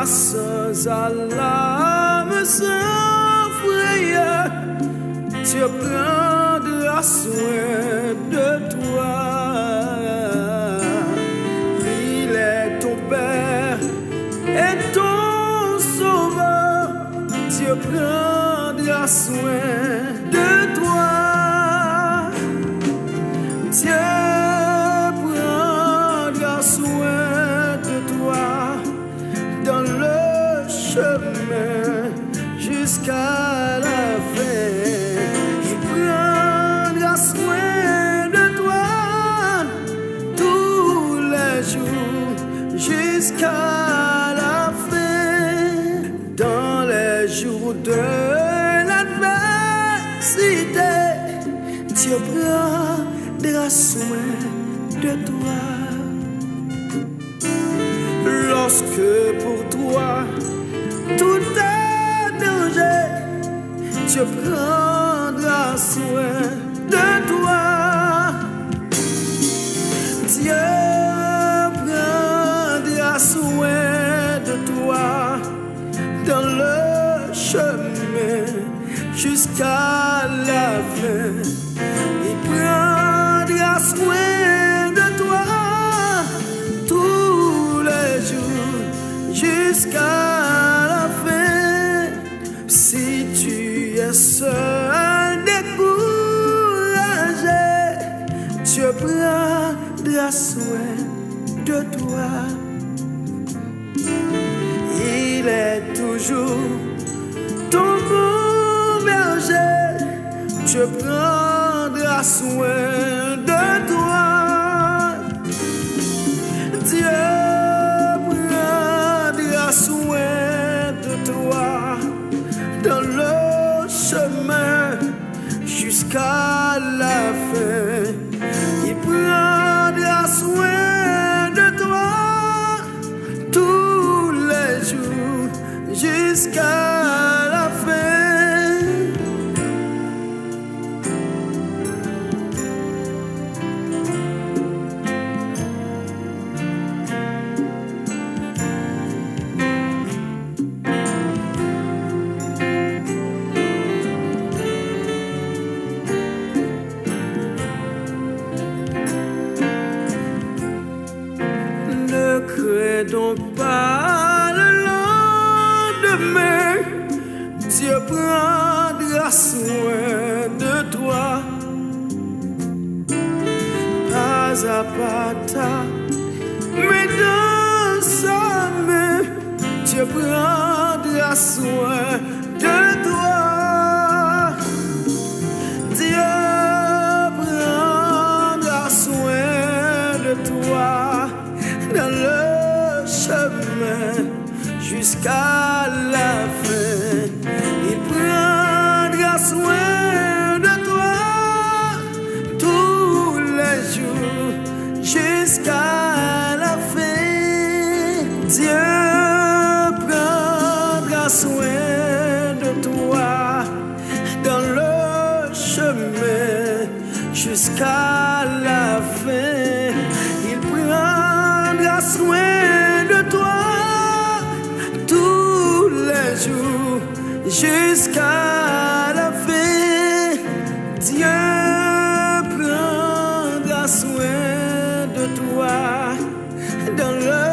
sans alarme, sans frayeur, Dieu prendra soin de toi. Il est ton Père et ton Sauveur, Dieu prendra soin de toi. Dieu prendra soin de toi dans le chemin jusqu'à la fin. Il prendra soin de toi tous les jours jusqu'à la fin. Dans les jours de l'adversité, Dieu prendra soin de toi. Lorsque pour toi tout est danger, Dieu prendra soin de toi. Dieu prendra soin de toi dans le chemin jusqu'à la fin. Il prendra soin de toi tous les jours jusqu'à la fin. Si tu es seul, découragé, Dieu prendra soin de toi. Il est toujours ton bon berger, Dieu prendra soin de toi. Dieu prendra soin de toi dans le chemin jusqu'à la fin. Il prendra soin de toi tous les jours jusqu'à la fin. Ne crains donc pas le lendemain, Dieu prendra soin de toi. Pas à pas, mais dans sa main, Dieu prendra soin de toi. Dieu prendra soin de toi dans le chemin jusqu'à la fin. Il prendra soin de toi tous les jours jusqu'à la fin. Dieu prendra soin de toi dans le chemin jusqu'à la fin. Il prendra soin de toi tous les jours jusqu'à la fin. Dieu prendra soin de toi dans le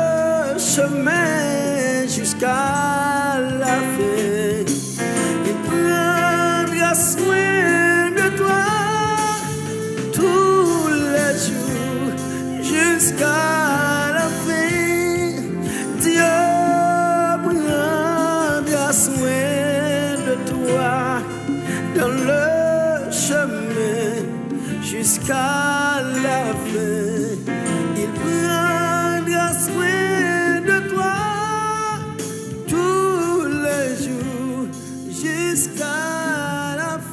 chemin jusqu'à la fin. Il prendra soin de toi tous les jours jusqu'à la fin. Dieu prendra soin de toi dans le chemin jusqu'à la fin. Il prendra soin de toi tous les jours jusqu'à la fin.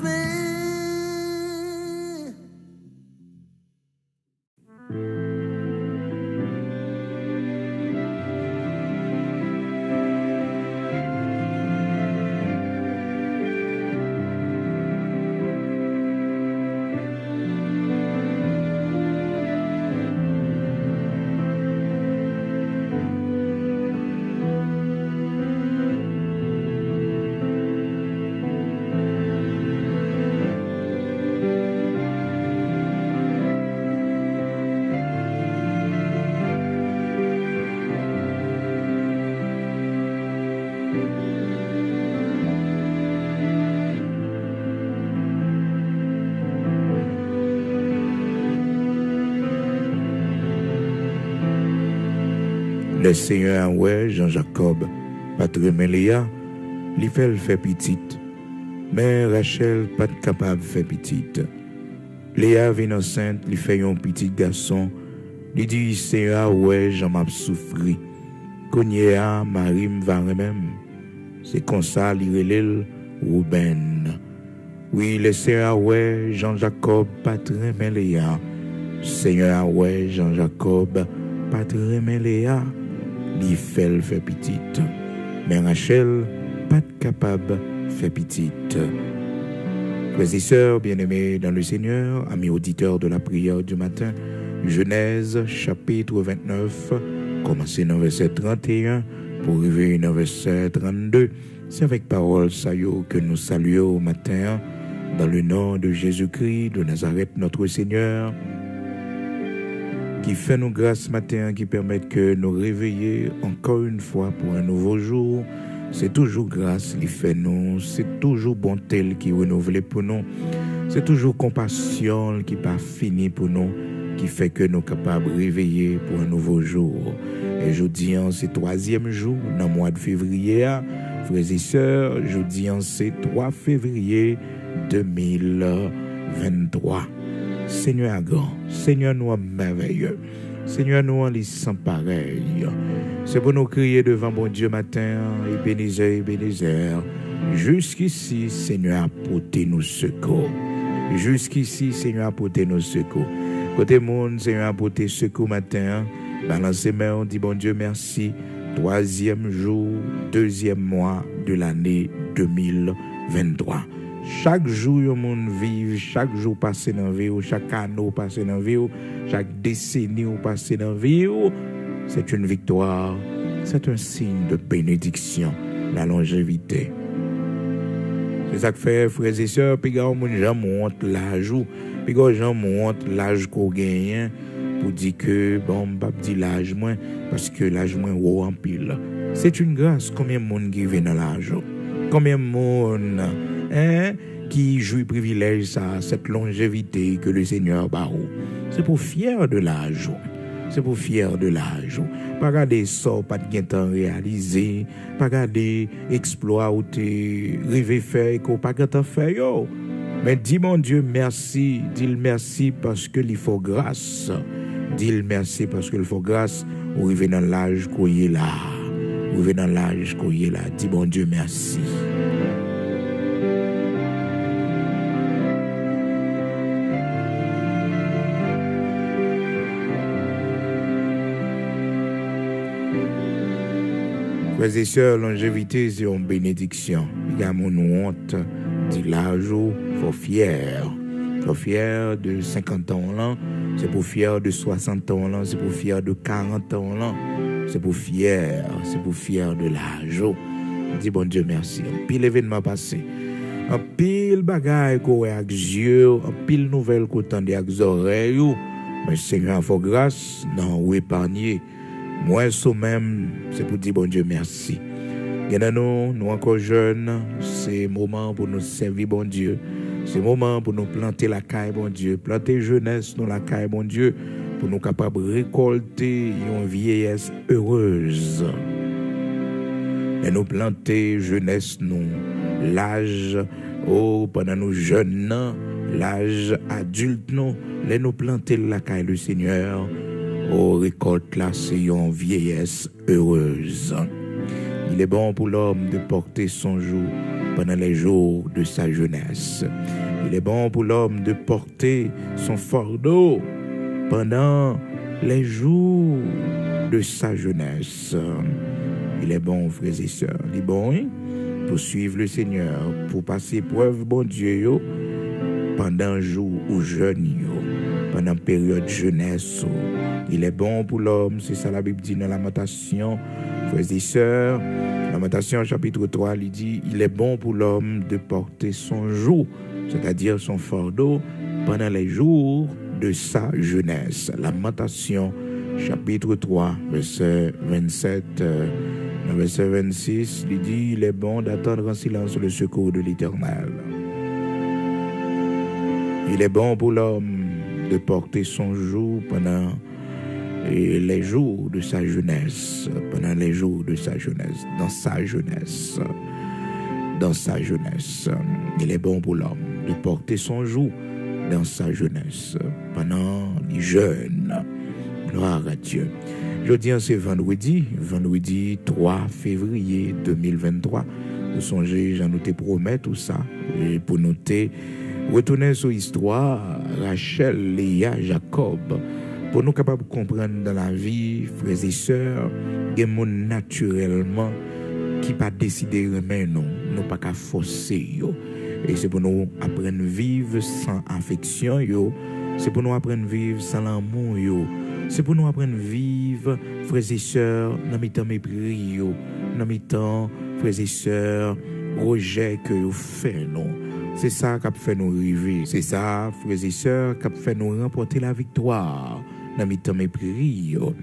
Le Seigneur, ouais, Jean-Jacob, pas très Léa, il fait petite. Mais Rachel, pas capable de faire petite. Léa vient enceinte, il fait un petit garçon. Il dit, Seigneur, ouais, j'en m'a souffri. Konyea, Marie va même. C'est comme ça, il relève Ruben. Oui, le Seigneur, ouais, Jean-Jacob, pas très Léa. Seigneur, ouais, Jean-Jacob, pas très Léa. Il fait petite. Mais Rachel, pas capable de faire petite. Frères et sœurs, bien-aimés dans le Seigneur, amis auditeurs de la prière du matin, Genèse, chapitre 29, commencez dans verset 31, pour arriver dans verset 32. C'est avec parole saillot que nous saluons au matin, dans le nom de Jésus-Christ de Nazareth, notre Seigneur, qui fait nous grâce ce matin, qui permet que nous réveiller encore une fois pour un nouveau jour. C'est toujours grâce qui fait nous, c'est toujours bonté qui renouvelle pour nous, c'est toujours compassion qui pas fini pour nous, qui fait que nous sommes capables de réveiller pour un nouveau jour. Et je dis en ce 3e jour, dans le mois de février, frères et sœurs, je dis en ce 3 février 2023. Seigneur grand, Seigneur nous merveilleux, Seigneur nous en sans pareil. C'est pour nous crier devant mon Dieu matin, Ebenezer. Jusqu'ici, Seigneur, apportez-nous secours. Jusqu'ici, Seigneur, apportez-nous secours. Côté monde, Seigneur, apportez secours matin. Balancez main, on dit bon Dieu merci. 3e jour, 2e mois de l'année 2023. Chaque jour, le monde vive, chaque jour passé dans la vie, chaque année passé dans la vie, chaque décennie passé dans la vie, c'est une victoire, c'est un signe de bénédiction, la longévité. C'est ça que fait, frères et sœurs, puis quand on monte l'âge, puis quand on monte l'âge qu'on gagne, pour dire que, bon, pas dit l'âge moins, parce que l'âge moins haut en pile. C'est une grâce, combien de monde qui vient dans l'âge, combien de monde, qui jouit privilège ça, cette longévité que le Seigneur barre. C'est pour fier de l'âge. C'est pour fier de l'âge. Pas regarder ça, pas de temps réalisé, pas regarder exploit ou te rêver faire, qu'on pas de temps faire. Mais dis mon Dieu merci, dis-le merci parce que il faut grâce. Dis-le merci parce que il faut grâce. Ou arriver dans l'âge qu'on est là. Ou arriver dans l'âge qu'on est là. Dis mon Dieu merci. Frères et sœurs, longévité, c'est une bénédiction. Il y a mon honte, dit l'âge, il faut fier. Il faut fier de 50 ans là, c'est pour fier de 60 ans là, c'est pour fier de 40 ans là, c'est pour fier de l'âge. Dis bon Dieu merci. Un pile événement passé, un pile bagaille qu'on a avec yeux, un pile nouvelle qu'on entend avec oreilles. Mais Seigneur, faut grâce, non, ou épargner. Moi, ça même, c'est pour dire bon Dieu merci. Nous encore jeunes, c'est le moment pour nous servir bon Dieu. C'est le moment pour nous planter la caille bon Dieu. Planter jeunesse dans la caille bon Dieu. Pour nous capables de récolter une vieillesse heureuse. Et nous planter jeunesse nous. L'âge, pendant nous jeunes, l'âge adulte nous. Les nous planter la caille du Seigneur. Récolte là, c'est une vieillesse heureuse. Il est bon pour l'homme de porter son joug pendant les jours de sa jeunesse. Il est bon pour l'homme de porter son fardeau pendant les jours de sa jeunesse. Il est bon, frères et sœurs. Il est bon pour suivre le Seigneur, pour passer preuve, bon Dieu, pendant un jour ou jeune, pendant une période jeunesse. Il est bon pour l'homme, c'est ça la Bible dit dans Lamentation, frères et sœurs. Lamentation chapitre 3, il dit, il est bon pour l'homme de porter son joug, c'est-à-dire son fardeau, pendant les jours de sa jeunesse. Lamentation chapitre 3, verset 27, verset 26, il dit, il est bon d'attendre en silence le secours de l'Éternel. Il est bon pour l'homme de porter son joug pendant et les jours de sa jeunesse, pendant les jours de sa jeunesse, dans sa jeunesse, il est bon pour l'homme de porter son joug dans sa jeunesse, pendant les jeunes. Gloire à Dieu. Jeudi, c'est vendredi 3 février 2023. Nous songez, j'en nous te promets tout ça, et pour nous retourner sur l'histoire, Rachel, Léa, Jacob, pour nous capables de comprendre dans la vie, frères et sœurs, il y a des gens naturellement qui pas décider mais non pas qu'à forcer yo. Et c'est pour nous apprendre à vivre sans affection yo, c'est pour nous apprendre à vivre sans l'amour yo, c'est pour nous apprendre à vivre, frères et sœurs, dans mi-temps mépris yo, dans mi-temps frères et sœurs, rejet que yo fait non. C'est ça qui a fait nous arriver, c'est ça frères et sœurs qui a fait nous remporter la victoire dans mi-temps mépris yo.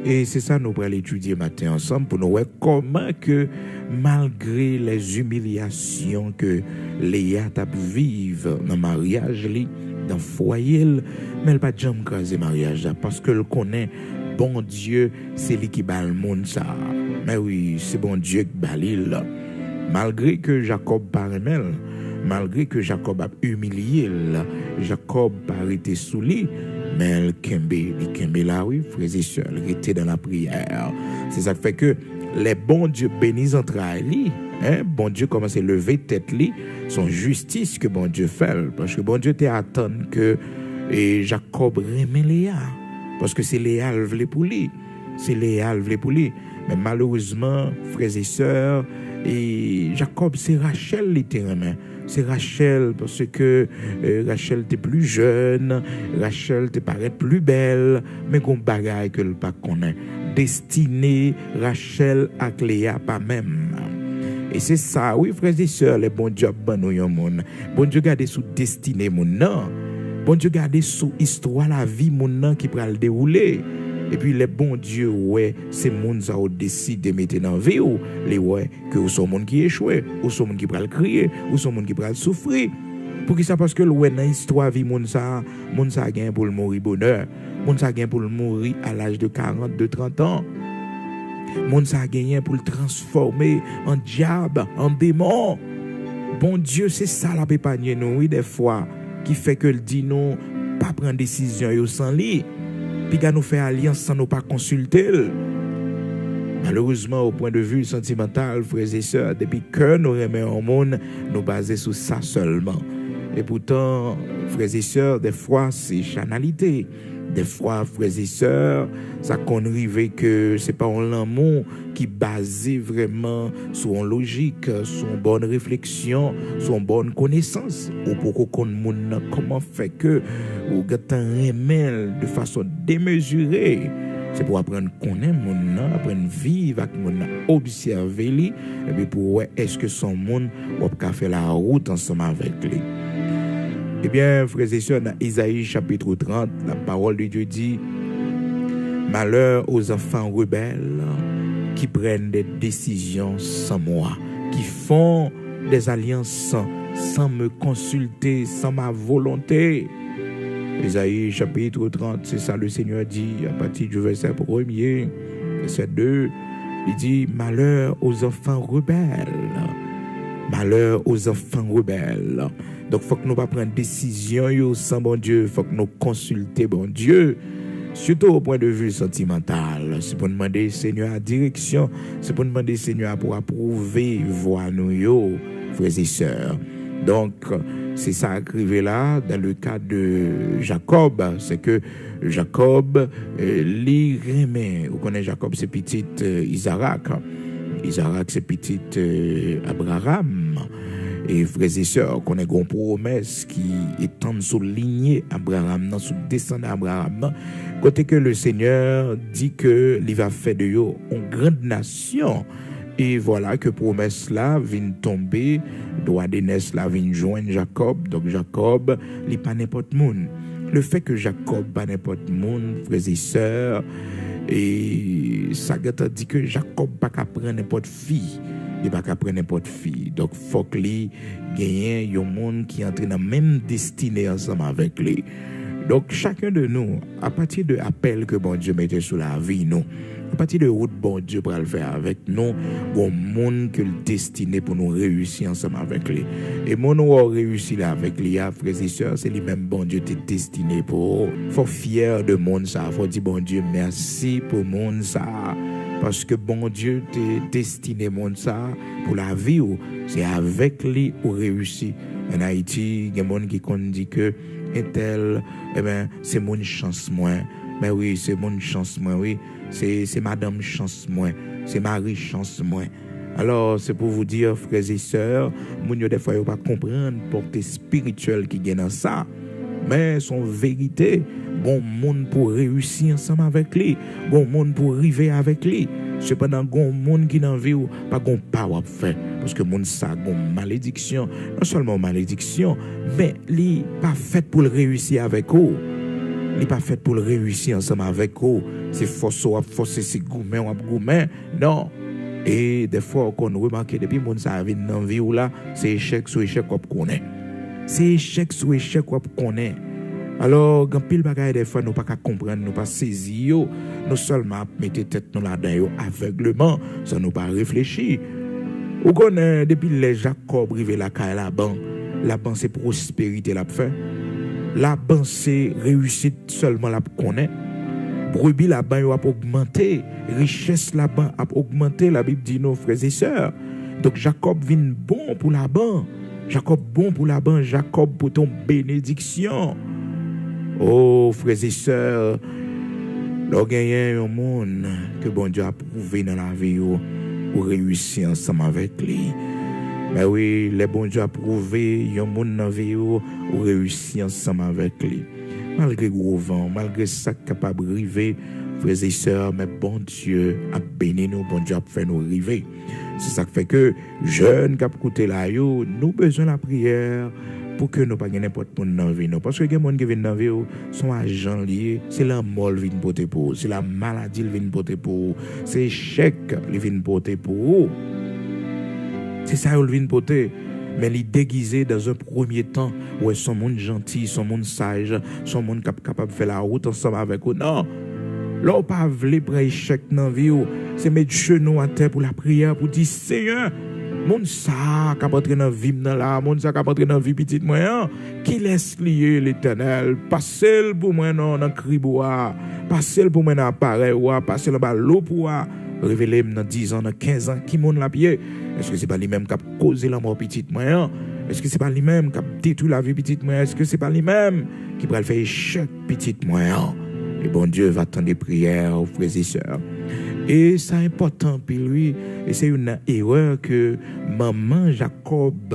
Et c'est ça nous allons étudier matin ensemble pour nous voir comment que malgré les humiliations que Léa t'a vivre dans le mariage, dans le foyer, mais elle pas jamais craser mariage parce qu'elle connaît bon Dieu, c'est lui qui bat le monde ça. Mais oui, c'est bon Dieu qui bat l'île. Malgré que Jacob parmel, malgré que Jacob a humilié, Jacob a arrêté sous lui. Mais le Kembe là, oui, frères et sœurs, il était dans la prière. C'est ça qui fait que les bons dieux bénissent entre eux. Bon Dieu commence à lever tête li, son justice que bon Dieu fait. Parce que bon Dieu t'attend que Jacob remet Léa. Parce que c'est Léa le voulait pour lui. Mais malheureusement, frères et sœurs, Jacob, c'est Rachel littéralement. C'est Rachel parce que Rachel était plus jeune, Rachel te paraît plus belle, mais qu'on bagaille que le pas connaît. Destiné Rachel à Léa pas même. Et c'est ça, oui frères et sœurs, les bons dieux ban nous yon moun. Bon Dieu garder sous destinée moun nan. Bon Dieu garder sous histoire la vie moun nan qui pral dérouler. Et puis les bons dieux ouais, c'est moun ça ou décide de mettre dans vie ou les ouais que ou sont moun qui échoué, ou sont moun qui pral crier, ou sont moun qui pral souffrir. Pour qui ça parce que le ouais dans histoire vie moun ça gagne pour le mourir bonheur. Moun ça gagne pour le mourir à l'âge de 40, de 30 ans. Moun ça gagne pour le transformer en diable, en démon. Bon Dieu, c'est ça la pépagne nous oui des fois qui fait que le dit non pas prendre décision yo sans lui. Puis qu'à nous faire alliance sans nous pas consulter. Malheureusement, au point de vue sentimental, frères et sœurs, depuis que nous remettons au monde, nous basons sur ça seulement. Et pourtant, frères et sœurs, des fois, c'est chanalité. Des fois, frères et sœurs, ça conrive que c'est pas un l'amour qui basé vraiment sur une logique, sur une bonne réflexion, sur une bonne connaissance. Ou pour qu'on monde comment fait que ou gatan remel de façon démesurée. C'est pour apprendre à connaître mon nom, apprendre à vivre avec mon nom, observer lui, et puis pour voir est-ce que son monde va faire la route ensemble avec lui. Eh bien, frères et sœurs, dans Isaïe chapitre 30, la parole de Dieu dit: malheur aux enfants rebelles qui prennent des décisions sans moi, qui font des alliances sans me consulter, sans ma volonté. Isaïe chapitre 30, c'est ça le Seigneur dit à partir du verset 1er, verset 2, il dit: malheur aux enfants rebelles. Malheur aux enfants rebelles. Donc, il faut que nous ne pas prendre décision sans bon Dieu. Il faut que nous consulter bon Dieu. Surtout au point de vue sentimental. C'est pour demander Seigneur la direction. C'est pour demander Seigneur pour approuver voix nous, frères et sœurs. Donc, c'est ça arrivé là dans le cas de Jacob. C'est que Jacob, lui remet. Vous connaissez Jacob, c'est petit Isaac. Isaac, c'est petit Abraham. Et frères et sœurs, qu'on a une promesse qui est soulignée Abraham, sous descendant Abraham. Côté que le Seigneur dit que il va faire de eux une grande nation. Et voilà que promesse là vient tomber, droit d'aînesse là vient joindre Jacob. Donc Jacob, il n'est pas n'importe monde. Le fait que Jacob pas n'importe monde, frères et sœurs, et ça dit que Jacob pas qu'à prendre n'importe fille. Il pas qu'à prendre n'importe fille. Donc faut que lui gagne un monde qui entre dans la même destinée ensemble avec lui. Donc, chacun de nous, à partir de l'appel que bon Dieu mettait sur la vie, nous, à partir de route bon Dieu pour le faire avec nous, bon monde que le destiné pour nous réussir ensemble avec lui. Et mon nous a réussi là avec lui, frères et sœurs, c'est lui-même bon Dieu t'es destiné pour. Faut fier de monde ça, faut dire bon Dieu merci pour monde ça. Parce que bon Dieu t'es destiné monde ça pour la vie, c'est avec lui ou réussi. En Haïti, il y a des gens qui dit que un tel, eh ben, c'est mon chance moins. Mais oui, c'est mon chance moins, oui. C'est madame chance moins. C'est Marie chance moins. Alors, c'est pour vous dire, frères et sœurs, moun yo des fois yo pas comprendre portée spirituelle qui gagne dans ça. Mais son vérité, bon monde pour réussir ensemble avec lui, bon monde pour arriver avec lui. Cependant, bon monde qui n'en vit pas gon power faire parce que monde ça gon malédiction, non seulement malédiction, mais li pas fait pour le réussir avec eux. Li pas fait pour le réussir ensemble avec eux. C'est force ou forcer c'est gourmet ou gourmet. Non. Et des fois qu'on remarque depuis monde ça vient dans vie ou là, c'est échec sur échec qu'on connaît. C'est échec sur échec qu'on connaît. Alors, quand pile bagaille des fois nous pas comprendre, nous pas saisir, nous seulement mettre tête nous là-dedans aveuglement, sans nous pas réfléchir. Ou connaît depuis les Jacob rivé la caille la ban c'est prospérité la fait. La ban c'est réussite seulement la connaît. Brebis la ban a augmenté, richesse la ban a augmenté, la Bible dit nos frères et sœurs. Donc Jacob vient bon pour la ban. Jacob bon pour la ban, Jacob pour ton bénédiction. Oh frères et sœurs, l'on gagne un monde que bon Dieu a prouvé dans la vie pour réussir ensemble avec lui. Mais oui, le bon Dieu a prouvé un monde dans la vie pour réussir ensemble avec lui. Malgré gros vent, malgré ça capable de arriver, frères et sœurs, mais bon Dieu a béni nous, bon Dieu a fait nous arriver. C'est ça qui fait que jeunes qui écoutent là, nous besoin de la prière pour que nous pas n'importe qui dans la vie. Parce que les gens qui viennent dans la vie sont agents liés, c'est la mort qui vient porter pour, c'est la maladie qui vient porter pour, c'est l'échec qui vient porter pour. C'est ça qui vient porter. Mais les déguiser dans un premier temps, où son monde gentil, son monde sage, son monde capable de faire la route ensemble avec eux. Non, là, on pas voulu prendre échec dans la vie, c'est mettre genoux à terre pour la prière, pour dire Seigneur, monde ça qui entrer dans la vie, monde ça qui entrer dans la vie petite moyen, qui laisse lier l'éternel, passez pour moi dans le cribois, passez pour moi dans l'appareil, passez dans l'eau pour révéler dans 10 ans, dans 15 ans, qui monte la pied. Est-ce que c'est pas lui-même qui a causé la mort petite moyen? Est-ce que c'est pas lui-même qui a détruit la vie petite moyen? Est-ce que c'est pas lui-même qui va faire échec petite moyen? Et bon Dieu va attendre des prières aux frères et sœurs. Et c'est important pour lui. Et c'est une erreur que maman Jacob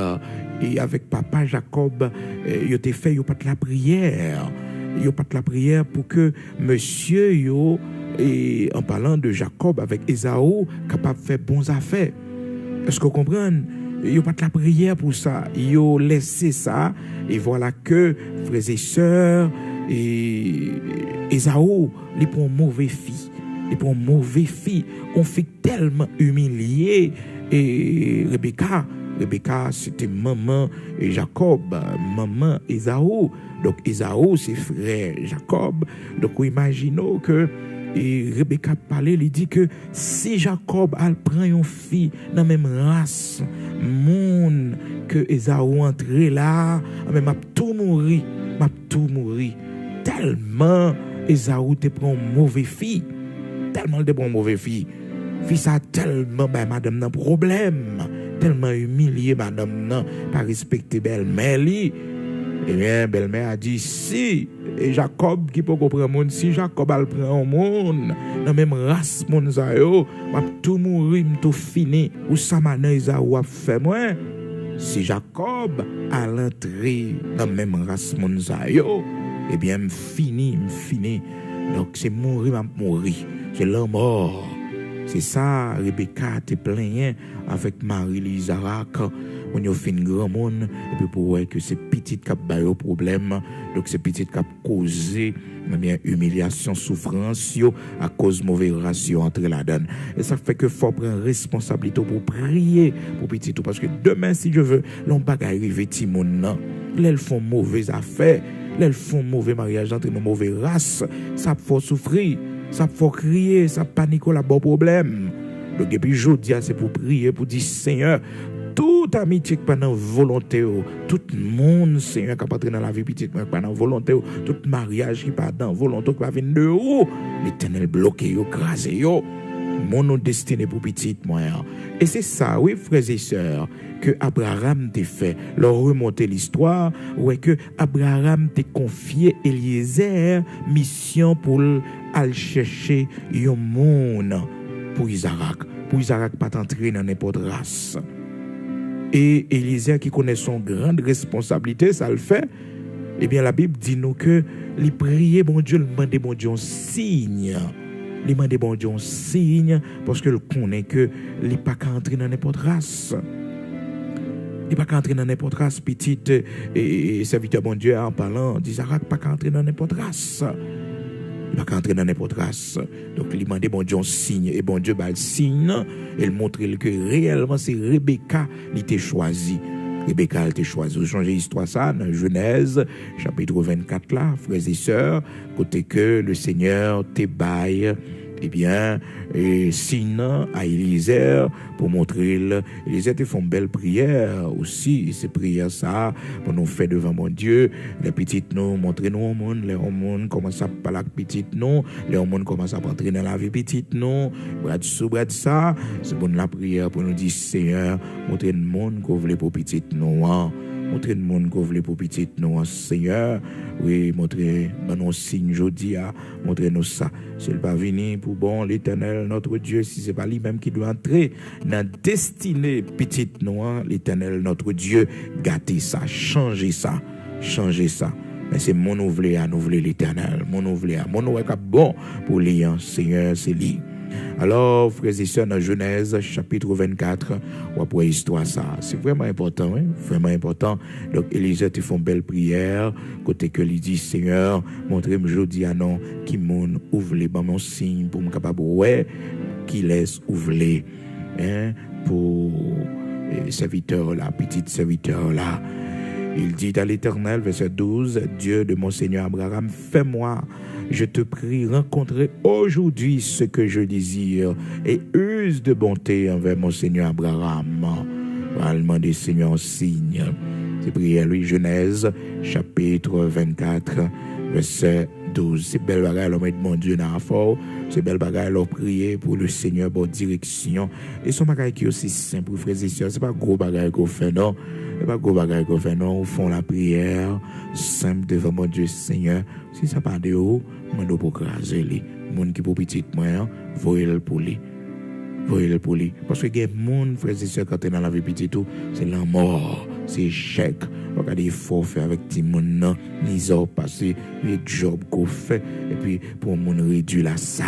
et avec papa Jacob, ils ont fait pas de la prière. Ils ont pas de la prière pour que monsieur yo, et en parlant de Jacob avec Ésaü, capable de faire bons affaires. Est-ce que vous comprenez? Il n'y a pas de la prière pour ça. Il ont laissé ça. Et voilà que, frères et sœurs, et Ésaü, il prend une mauvaise fille. Il prend une mauvaise fille. On fait tellement humilier. Et Rebecca, c'était maman et Jacob, maman Ésaü. Donc Ésaü, c'est frère Jacob. Donc, imaginons que et Rebecca parlait, il dit que si Jacob elle prend une fille dans la même race, monde que Ésaü entré là, mais m'a tout mourir. Tellement Ésaü te prend une mauvaise fille, tellement de prend mauvaise fille. Fille ça tellement madame nan problème, tellement humilié madame nan, pas respecter belle-mère li. Eh bien, belle-mère a dit, si et Jacob qui peut comprendre monde, si Jacob al prend un monde, dans même race monde ça yo, m'a tout mourir, tout fini, ou ça maintenant Ésaü a fait moi. Si Jacob a l'entrée dans même race monde ça yo, eh bien fini. Donc c'est mourir. C'est la mort. C'est ça, Rebecca te plaignait avec Marie-Lise quand on a fait un grand monde, et puis pour voir que c'est petit qui a eu problème, donc c'est petit qui a causé humiliation, souffrance à cause de mauvaise relation entre la donne. Et ça fait que faut prendre responsabilité pour prier pour petit tout, parce que demain, si je veux, l'on va arriver Timon, là, ils font mauvaise affaire. les font mauvais mariage, entre une mauvaise race, ça faut souffrir, ça faut crier, ça panique la bon problème. Donc, et puis, je dis, c'est pour prier, pour dire, Seigneur, toute amitié qui pas dans volonté, tout monde, Seigneur, qui pas entrer dans la vie petite, qui pas dans volonté, tout mariage qui pas dans volonté, qui va venir de haut, l'Éternel bloqué, crasé, mon destiné pour petite moyen. Et c'est ça, oui, frères et sœurs, que Abraham t'a fait. Leur remonter l'histoire, ouais, que Abraham t'a confié Eliezer, mission pour aller chercher un monde pour Isaac. Pour Isaac, pas entrer dans n'importe race. Et Eliezer, qui connaît son grande responsabilité, ça le fait. Eh bien, la Bible dit nous que il priait bon Dieu, il demandait bon Dieu un signe. Il demandait bon Dieu un signe parce que il connaît que il n'est pas qu'à entrer dans n'importe race. Il n'est pas qu'à entrer dans n'importe race. Petite et serviteur bon Dieu en parlant, dit Isaac, pas qu'à entrer dans n'importe race. Il n'est pas qu'à entrer dans n'importe race. Donc, il demandait bon Dieu un signe. Et bon Dieu, le signe, il montrait que réellement, c'est Rebecca qui t'a choisi. Rebecca a été choisie. Vous changez l'histoire ça dans Genèse, chapitre 24 là, frères et sœurs, côté que le Seigneur te baille, eh bien, signe à Eliezer pour montrer, Eliezer te font belle prière aussi, ces prières ça, pour nous faire devant mon Dieu, les petites nous, montrer nous au monde, les hommes commencent à parler avec petites nous, les hommes commencent à entrer dans la vie petite nous, brad ça, c'est bon la prière pour nous dire, Seigneur, montrer le monde qu'on voulait pour petite nous, montrer le monde qu'on voulait pour petite nous, Seigneur, oui, montrer nos signes aujourd'hui, montrer nous ça, c'est le pas venir pour bon l'Éternel, notre Dieu, si c'est pas lui-même qui doit entrer dans destinée petite nous, l'Éternel, notre Dieu, gâter ça, changer ça. Mais c'est mon ouvlé à nous l'Éternel, mon ouvlé bon pour les Seigneur, c'est lui. Alors, frères et sœurs, dans Genèse, chapitre 24, on voit l'histoire ça. C'est vraiment important, hein? Vraiment important. Donc, Élisée te font belle prière, côté que lui dit, Seigneur, montrez-moi aujourd'hui à non, qui m'on ouvre les mon signe pour me capable, ouais, qui laisse ouvrir, hein, pour les serviteurs là, petits serviteurs là. Il dit à l'Éternel, verset 12, Dieu de mon Seigneur Abraham, fais-moi, je te prie, rencontrer aujourd'hui ce que je désire et use de bonté envers mon Seigneur Abraham. On va demander Seigneur un signe. C'est prière lui, Genèse, chapitre 24, verset 12. C'est belle bagaille, l'homme de mon Dieu dans la fort. C'est belle bagaille, leur prier pour le Seigneur, pour direction. Et son bagaille qui est aussi simple, frères et sœurs, c'est pas gros bagaille qu'on fait, non. C'est pas gros bagaille qu'on fait, non. Au fond, la prière, simple devant mon Dieu, Seigneur. Si ça part de haut, moi, nous pour craser les. Moun qui pour petit moyen, voyez-le pour lui. Voyez-le pour lui. Parce que, les moun, frères et sœurs, quand t'es dans la vie petite, c'est la mort, c'est échec. Regardez, il faut faire avec ti moun nan, ni ont passé, les jobs qu'on fait, et puis, pour moun réduire la ça,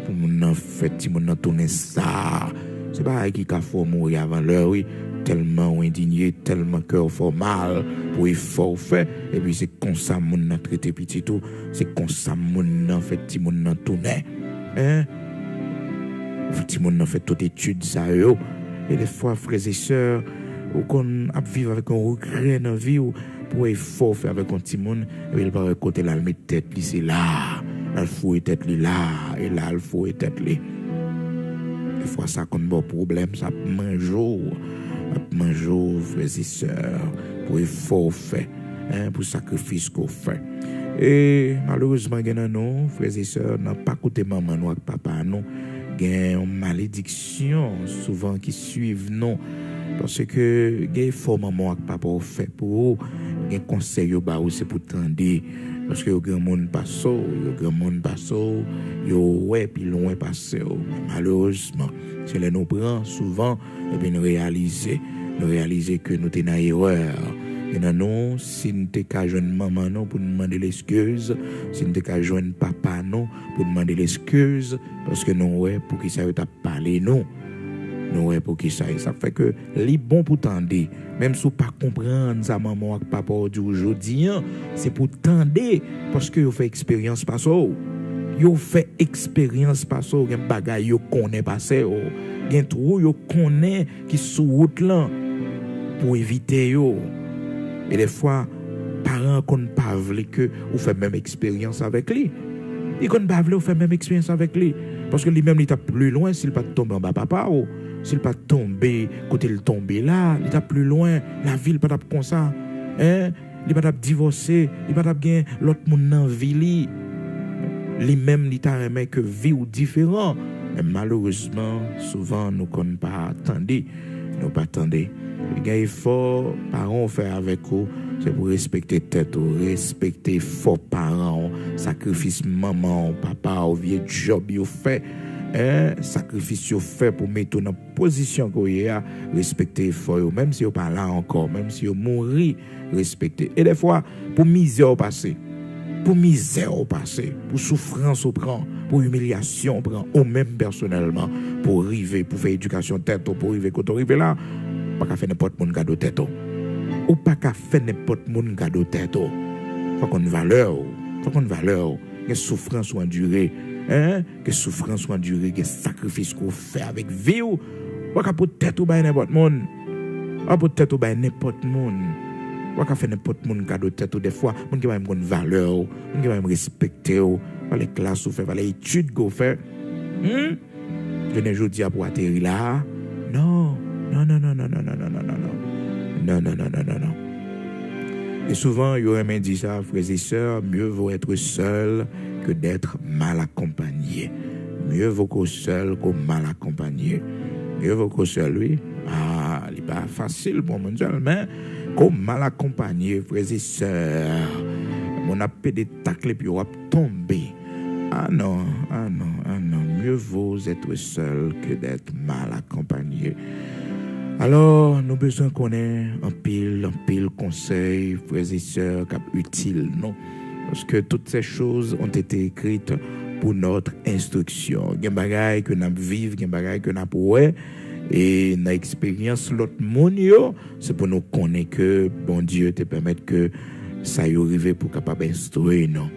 pour moun nan fait, ti moun nan tourner ça. C'est pas qui qu'a faut mourir avant l'heure, oui. Tellement indigné, tellement cœur fort mal, pour effort fait, et puis c'est comme ça moun nan traité petit tout, c'est comme ça moun nan fait ti moun nan tourner. Hein? Ti moun nan fait toute étude ça yo. Et des fois frères et sœurs, ou qu'on a vivre avec un regret dans vie ou pour effort faire avec un petit monde, et il va côté là, il met tête li c'est là, il faut tête li là, et là il faut tête li. Des fois ça comme bon problème, ça mange frères et sœurs, pour effort fait, hein, pour sacrifice qu'on fait. Et malheureusement, non, frères et sœurs, n'a pas écouté maman ou papa, non, il y a une malédiction souvent qui suivent, non, parce que il y a fort maman ou papa fait pour il y a conseil au bas c'est pour tendre, parce que grand monde passe, yo ouais puis loin passer. Malheureusement, c'est là nous prend souvent et bien nous réaliser que nous sommes en erreur. Et non, si nous sommes qu'à joindre maman non pour demander l'excuse, si nous sommes qu'à joindre papa non pour demander l'excuse, parce que nous ouais pour qui ça t'a parlé non. Nous ouais pour qui ça fait que les bon pour tendre, même si vous pas comprendre ça maman et papa aujourd'hui, c'est pour tendre parce que vous fait expérience par ça. Yo fait expérience par ça, gen bagay yo connaît passer, gen trou yo connaît qui sous route là pour éviter yo. Et des fois parents qu'on pas veut que ou fait même expérience avec lui. Il qu'on pas veut ou fait même expérience avec lui parce que lui-même il est plus loin s'il pas tomber en bas papa ou s'il pas tomber côté il tomber là, il est plus loin, la ville pas comme ça. Hein? Il pas divorcer, il pas gagner l'autre monde dans vie lui-même il t'a aimé que vie ou différent. Mais malheureusement, souvent nous connaissons pas attendre, nous pas attendre. Il y a effort parents fait avec vous, c'est pour respecter tête, respecter fort parents, sacrifice maman, papa, au vieux job vous fait, sacrifice vous fait pour mettre dans position que vous a, respecter fort, même si vous pas là encore, même si vous mourir, respecter. Et des fois pour misère au passé. Pour misère au passé, pour souffrance au prend, pour humiliation au prend, ou même personnellement, pour arriver, pour faire éducation tête, pour arriver, quand on arrive là, pas qu'à faire n'importe mon cadeau tête, ou pas qu'à faire n'importe mon cadeau tête, faut qu'on valeur, que souffrance soit endurée, que souffrance soit endurée, que sacrifice qu'on fait avec vie, ou pas qu'à pour tête ou pas n'importe monde, pas pour tête ou pas n'importe monde. Ou qu'à faire n'importe mon cadeau tête ou des fois mon qui va me valeur mon qui va me respecter par les classes ou faire par les études qu'on fait je ne joue dire pour atterrir là non et souvent il y aurait même dit ça frères et sœurs mieux vaut être seul que d'être mal accompagné mieux vaut qu'au seul qu'au mal accompagné mieux vaut qu'au seul oui il n'est pas facile pour mon Dieu mais comme mal accompagné, frères et sœurs, on a fait des tacles puis on va tomber. Ah non. Mieux vaut être seul que d'être mal accompagné. Alors, nous besoin qu'on ait un pile conseil, frères et sœurs, utile, non? Parce que toutes ces choses ont été écrites pour notre instruction. Il y a des choses que nous vivons, il y a des choses que nous pouvons. Et dans l'expérience l'autre monde c'est pour nous connaître que bon Dieu te permet que ça y arrive pour capable instruire non.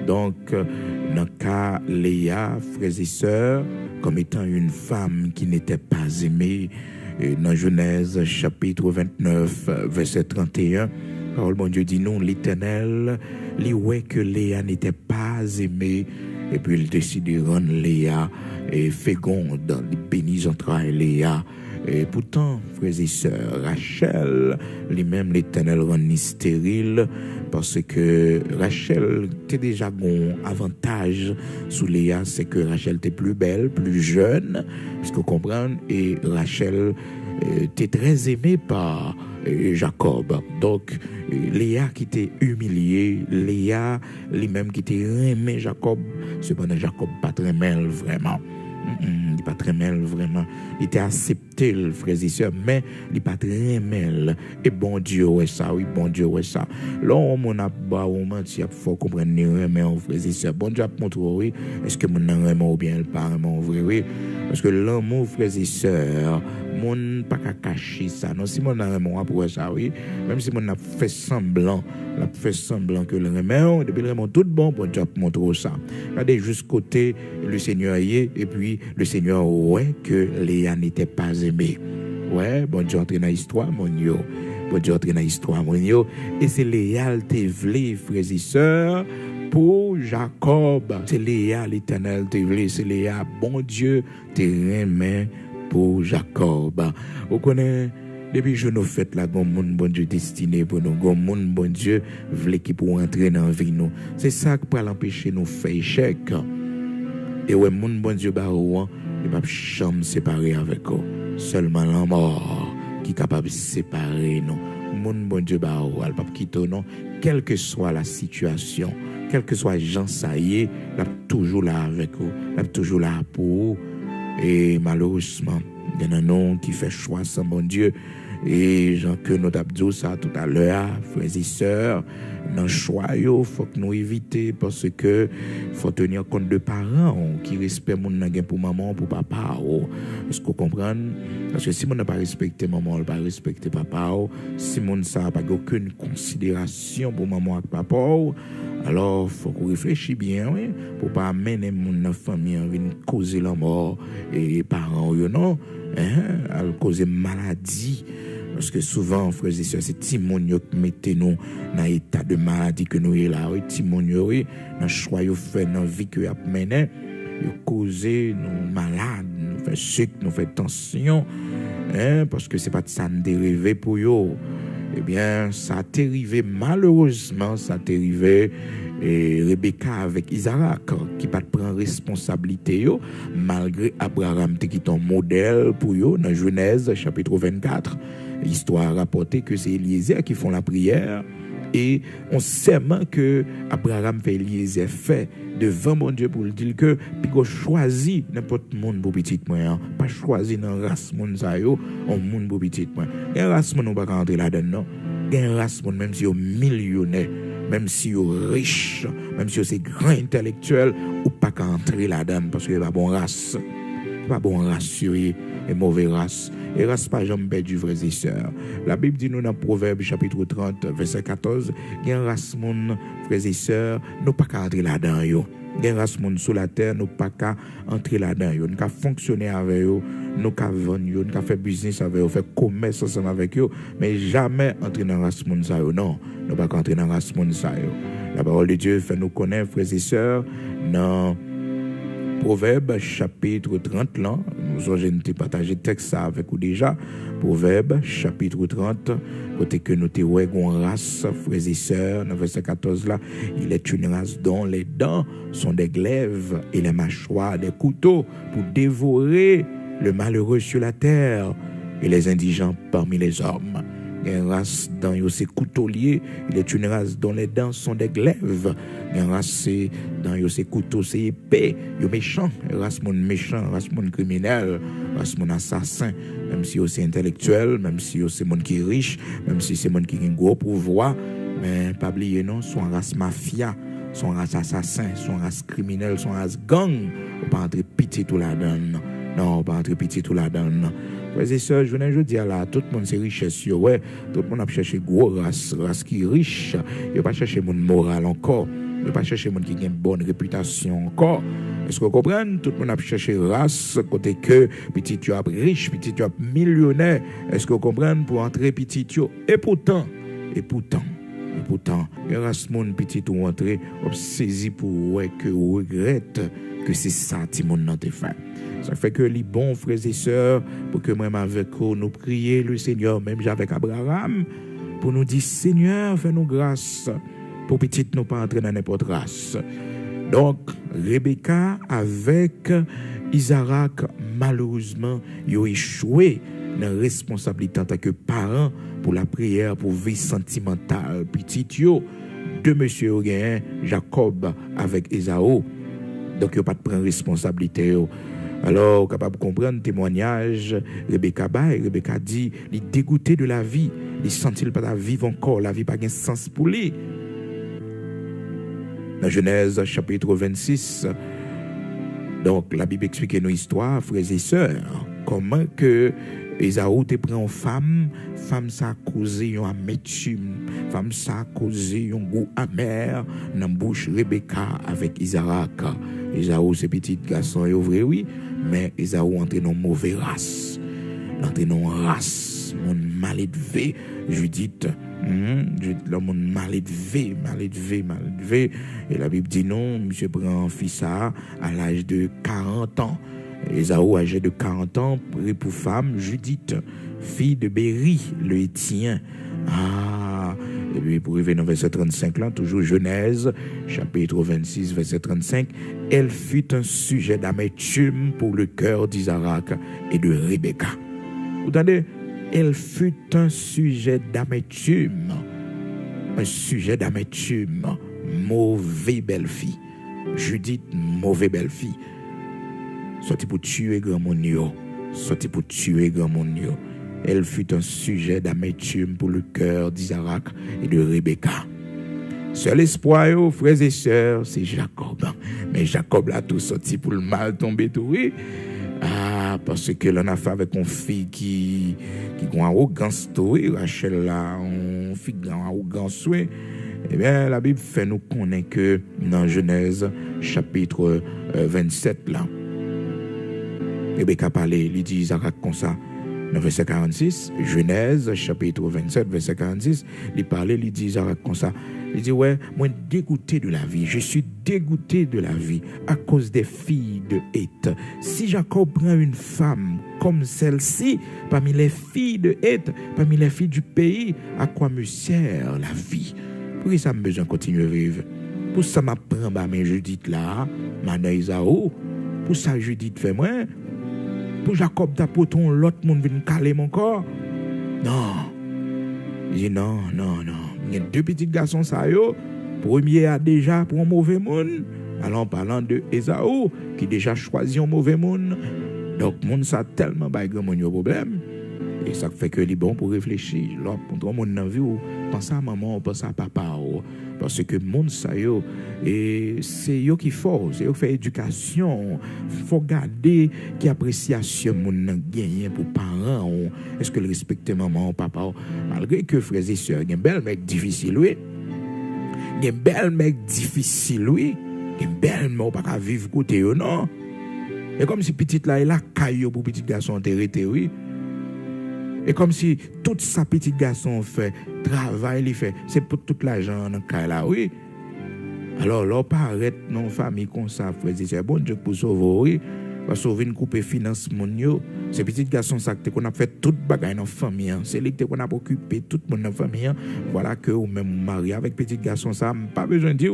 Donc dans le cas Léa frères et sœurs comme étant une femme qui n'était pas aimée dans Genèse chapitre 29 verset 31 parole bon Dieu dit non l'Éternel lui ouais que Léa n'était pas aimée et puis il décide de rendre Léa et féconde dans les bénis entre Léa. Et pourtant, frères et sœurs, Rachel, lui-même l'Éternel rend stérile parce que Rachel était déjà bon avantage sous Léa, c'est que Rachel était plus belle, plus jeune, parce que vous comprenez, et Rachel était très aimée par Jacob. Donc, Léa qui était humiliée, Léa lui-même qui était aimée Jacob, cependant Jacob pas très mal vraiment. Il pas très mal vraiment. Il était accepté le frère et sœur, mais il pas très mal. Et bon Dieu ouais ça, oui bon Dieu ouais ça. Là on a pas on mentir faut comprendre mais on frère et sœur. Bon Dieu a montré oui, est-ce que mon amour ou bien le pas vraiment vrai oui. Parce que l'amour frères et sœurs, mon pas qu'à cacher ça. Non si mon amour pour ça oui, même si mon a fait semblant que le remet depuis le remet tout bon pour Dieu montrer ça. Regardez juste côté le Seigneur y est et puis le Seigneur ouais que Léa n'était pas aimée. Ouais, bon Dieu entre dans l'histoire mon yo. Bon Dieu entre dans l'histoire mon yo et c'est Léa te vle frères et sœurs pour Jacob. C'est Léa l'Éternel te vle, c'est Léa bon Dieu te remet pour Jacob. Vous connaissez depuis je nous fait la gon moun bon Dieu destiné pour nous gon moun bon Dieu vle qui pour entrer dans vie nous. C'est ça qui peut l'empêcher nous faire échec. Et ouais moun bon Dieu ba ou il pas jamais séparer avec eux. Seulement la mort qui capable de séparer nous. Moun bon Dieu ba ou elle pas quitter non quelle que soit la situation, quel que soit Jean ça y est, il est toujours là avec eux, il est toujours là pour eux. Et malheureusement, il y en a non qui fait choix sans bon Dieu. Et Jean que nous avons dit ça tout à l'heure, frères et sœurs, dans le choix, il faut que nous éviter parce que faut tenir compte de parents qui respectent mon nagin pour maman, pour papa. Est-ce que vous comprenez? Parce que si on n'a pas respecté maman, on n'a pas respecté papa, si on n'a pas aucune considération pour maman et papa, alors il faut qu'on réfléchisse bien, oui, pour ne pas amener mon famille à venir causer la mort et les parents, non, à causer maladie. Parce que souvent, frères et sœurs, c'est Timonio qui mettez nous dans l'état de maladie que nous sommes là. Timonio, dans le choix que fait dans la vie que nous avons mené, nous causé nous malades, nous fait sucre, nous fait tension. Parce que ce n'est pas ça nous dérivé pour eux. Eh bien, ça a arrivé, malheureusement, ça a arrivé. Et Rebecca avec Isaac qui pas prendre responsabilité yo, malgré Abraham qui est un modèle pour eux dans Genèse chapitre 24. L'histoire rapportée que c'est Eliezer qui font la prière et on sait que Abraham fait Eliezer fait devant mon Dieu pour lui dire que puis qu'on choisit n'importe monde pour petit moi pas choisir dans race monde ça yo on monde pour petit moi un race monde on pas rentrer là-dedans un race monde même si au millionnaire même si vous êtes riche, même si vous êtes grand intellectuel, ou pas qu'à entrer là-dedans parce que c'est pas bon race. C'est pas bon race, et mauvais race. Et race pas jamais perdu, frères et sœurs. La Bible dit nous dans Proverbe chapitre 30, verset 14, il y a un race monde, frères et sœurs, nous pas qu'à entrer là-dedans. Il y a un race monde sur la terre, nous pas qu'à entrer là-dedans. Nous qu'à fonctionner avec eux, nous qu'à vendre, nous qu'à faire business avec eux, faire commerce ensemble avec eux, mais jamais entrer dans la race monde ça. Non, nous pas qu'à entrer dans la race monde ça. La parole de Dieu fait nous connaître, frères et sœurs, dans Proverbe chapitre 30 là, nous avons partagé le texte avec vous déjà. Proverbe chapitre 30, côté que nous te voyons race, frères et sœurs, dans verset 14 là, il est une race dont les dents sont des glaives et les mâchoires des couteaux pour dévorer le malheureux sur la terre et les indigents parmi les hommes. Il y a une race dans ces couteliers, il est une race dont les dents sont des glaives. Il y a une race dans ces couteaux, c'est épais, il y a méchant, race mon méchant, race mon criminel, race mon assassin, même si c'est intellectuel, même si c'est mon qui est riche, même si c'est mon qui a un gros pouvoir, mais pas oublier non, son race mafia, son race assassin, son race criminel, son race gang, on pas entrer petit tout là-dedans. Non, on pas entrer petit tout là-dedans. Frères et sœurs, je dis là, tout le monde c'est richesse, ouais. Tout le monde a cherché gros race qui est riche. Il n'a pas cherché mon moral encore. Il n'a pas cherché mon qui a une bonne réputation encore. Est-ce que vous comprenez? Tout le monde a cherché race, côté que petit tu as riche, petit tu as millionnaire. Est-ce que vous comprenez? Pour entrer petit tu. Et pourtant, il y a race mon petit ou entrer, on saisi pour ouais que vous regrette que c'est ça qui mon nan te fait. Ça fait que les bons frères et sœurs, pour que même avec eux, nous prions le Seigneur, même avec Abraham, pour nous dire, Seigneur, fais-nous grâce, pour petit nous pas entrer dans n'importe race. Donc, Rebecca avec Isaac, malheureusement, ils ont échoué dans la responsabilité en tant que parents pour la prière, pour vie sentimentale. Petit yo, deux monsieur Oguin, Jacob avec Esaü. Donc, ils n'ont pas de prendre responsabilité. Alors, capable de comprendre le témoignage, Rebecca dit, il est dégoûté de la vie, il sentit pas la vivre encore, la vie n'a pas de sens pour lui. Dans Genèse chapitre 26, donc la Bible explique nos histoires, frères et sœurs, comment que Esaü te prend femme ça a causé un amertume, femme ça a causé un goût amer dans la bouche Rebecca avec Isaac. Esaü c'est petit garçon est vrai oui, mais Esaü entre dans mauvaise race. Entre dans race, mon mal élevé, Judith, l'homme mal élevé. Et la Bible dit non, monsieur prend un fils à l'âge de 40 ans. Esaü, âgé de 40 ans, pris pour femme Judith, fille de Béri, le Hétien. Et puis pour arriver dans verset 35 là, toujours Genèse, chapitre 26, verset 35, elle fut un sujet d'amertume pour le cœur d'Isaac et de Rebecca. Vous entendez? Elle fut un sujet d'amertume. Un sujet d'amertume. Mauvaise belle-fille. Judith, mauvaise belle-fille. Sorti pour tuer grand monde. Elle fut un sujet d'amertume pour le cœur d'Isaac et de Rebecca. Seul espoir, frères et sœurs, c'est Jacob. Mais Jacob l'a tout sorti pour le mal tomber tout, oui. Parce que l'on a fait avec une fille qui a une arrogance, oui. Rachel là, une fille qui a une arrogance, oui. Eh bien, la Bible fait nous connaître que dans Genèse, chapitre 27, là, Rebecca parlait, il dit Isaac comme ça. Dans verset 46, Genèse, chapitre 27, verset 46, il parlait, il dit comme ça. Il dit, ouais, moi dégoûté de la vie, je suis dégoûté de la vie à cause des filles de Héth. Si Jacob prend une femme comme celle-ci, parmi les filles de Héth, parmi les filles du pays, à quoi me sert la vie? Pour ça, j'ai besoin de continuer à vivre. Pour ça, je prends ma main Judith là, ma Isaou. Pour ça, Judith fait moi. Pour Jacob, t'apporter l'autre monde vient caler mon corps. Non. Il dit non. Il y a deux petits garçons, ça yo. Premier a déjà pour un mauvais monde. Alors, parlant de Esaou, qui déjà choisi un mauvais monde. Donc, monde ça tellement pas grand problème. Et ça fait que les bon pour réfléchir. Là, pour monde dans vie, pense à maman, pense à papa. Parce que monde ça yo, et c'est yo qui faut, c'est yo qui fait éducation. Faut garder qui appréciation monde gagner pour parents. Est-ce que le respecter maman, papa, malgré que frères et sœurs, un bel mec difficile oui. Un bel mec difficile oui. Un bel mec pas vivre côté yo non. Et comme si petite là il a caillou pour petit garçon terré oui. Et comme si tout ça petit garçon fait travail il fait c'est pour toute l'argent dans cas là oui. Alors là paraît non famille comme ça frère c'est bon Dieu pour sauver oui. Pour sauver une coupe finance mon yo. C'est petit garçon ça que qu'on a fait toute bagaille dans famille c'est lui qu'on a occupé tout monde dans famille voilà que ou même marié avec petit garçon ça pas besoin de dire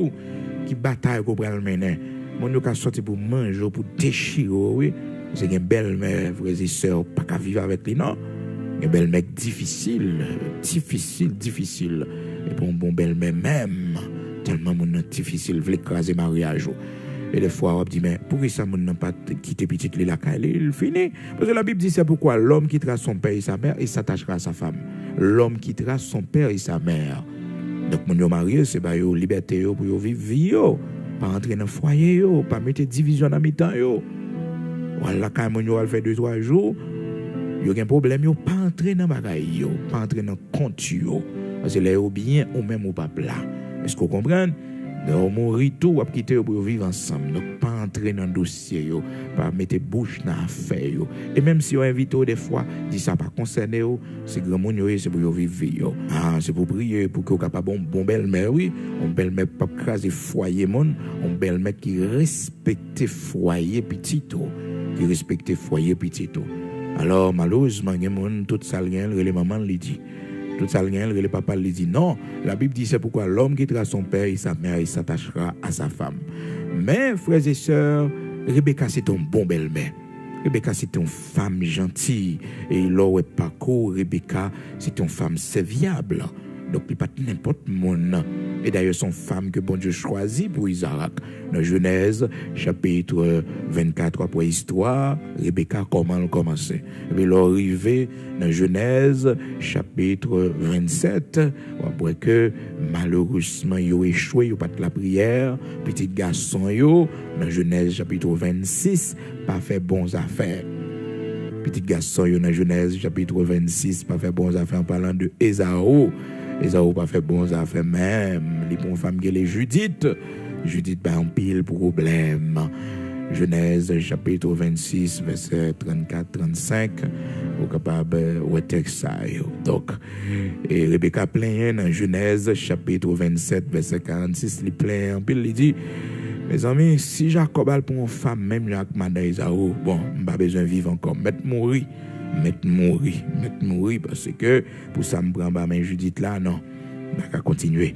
qui bataille qu'on prend le mener. Mon yo ka sorti pour manger pour déchirer oui. C'est une belle mère frères et sœurs pas qu'à vivre avec lui non. Un bel mec difficile. Et pour un bon bel mec même, tellement mon difficile, veut écraser mariage. Et des fois, on dit, mais pourquoi ça n'a pas quitté petite la il finit? Parce que la Bible dit, c'est pourquoi l'homme quittera son père et sa mère et s'attachera à sa femme. L'homme quittera son père et sa mère. Donc, mon marié, c'est pas yo liberté yo, pour yo vivre vie yo. Pas entrer dans le foyer yo, pas mettre division dans mi-temps yo. Voilà, quand mon yo fait 2-3 jours, yo gen problème yo pas entrer dans bagaille yo, pas entrer dans compte yo. Parce que là yo bien ou même ou pas là. Est-ce que vous comprenez? On mourir tout ou quitter pour vivre ensemble. Donc pas entrer dans dossier yo, pas mettre bouche dans affaire yo. Et même si on invite des fois, dit ça pas concerné yo, c'est grand monde yo c'est pour vivre yo. Ah, c'est pour prier pour que capable bon belle-mère oui, on belle-mère pas craser foyer monde, on belle-mère qui respecte foyer petit qui respecte foyer petit. Alors, malheureusement, il y a tout ça, les mamans lui dit. Tout ça, les papas lui dit. Non, la Bible dit c'est pourquoi l'homme quittera son père et sa mère, il s'attachera à sa femme. Mais, frères et sœurs, Rebecca, c'est une bonne belle-mère. Rebecca, c'est une femme gentille. Et là où elle parcourt, Rebecca, c'est une femme serviable. Donc, il n'y a pas n'importe monde. Et d'ailleurs, son femme que bon Dieu choisit pour Isaac. Dans Genèse, chapitre 24, pour histoire, Rebecca, comment elle commençait. Et puis, l'arrivée dans Genèse, chapitre 27, après que, malheureusement, il a échoué, il n'a pas de la prière, petit garçon, dans Genèse, chapitre 26, pas fait bons affaires. Petit garçon, dans Genèse, chapitre 26, pas fait bons affaires en parlant de Esaou. Esaou pas fait bons affaires même. Les bonnes femmes qui les Judith pas un pile problème. Genèse chapitre 26 verset 34-35 au capable ouais texte ça. Donc et Rebecca plaint dans Genèse chapitre 27 verset 46 il plaint en pile il dit mes amis si Jacob a pour une femme même Jacques madame Esaou bon pas besoin vivre encore mettre mourir parce que pour ça me prend pas main Judith là non on va continuer.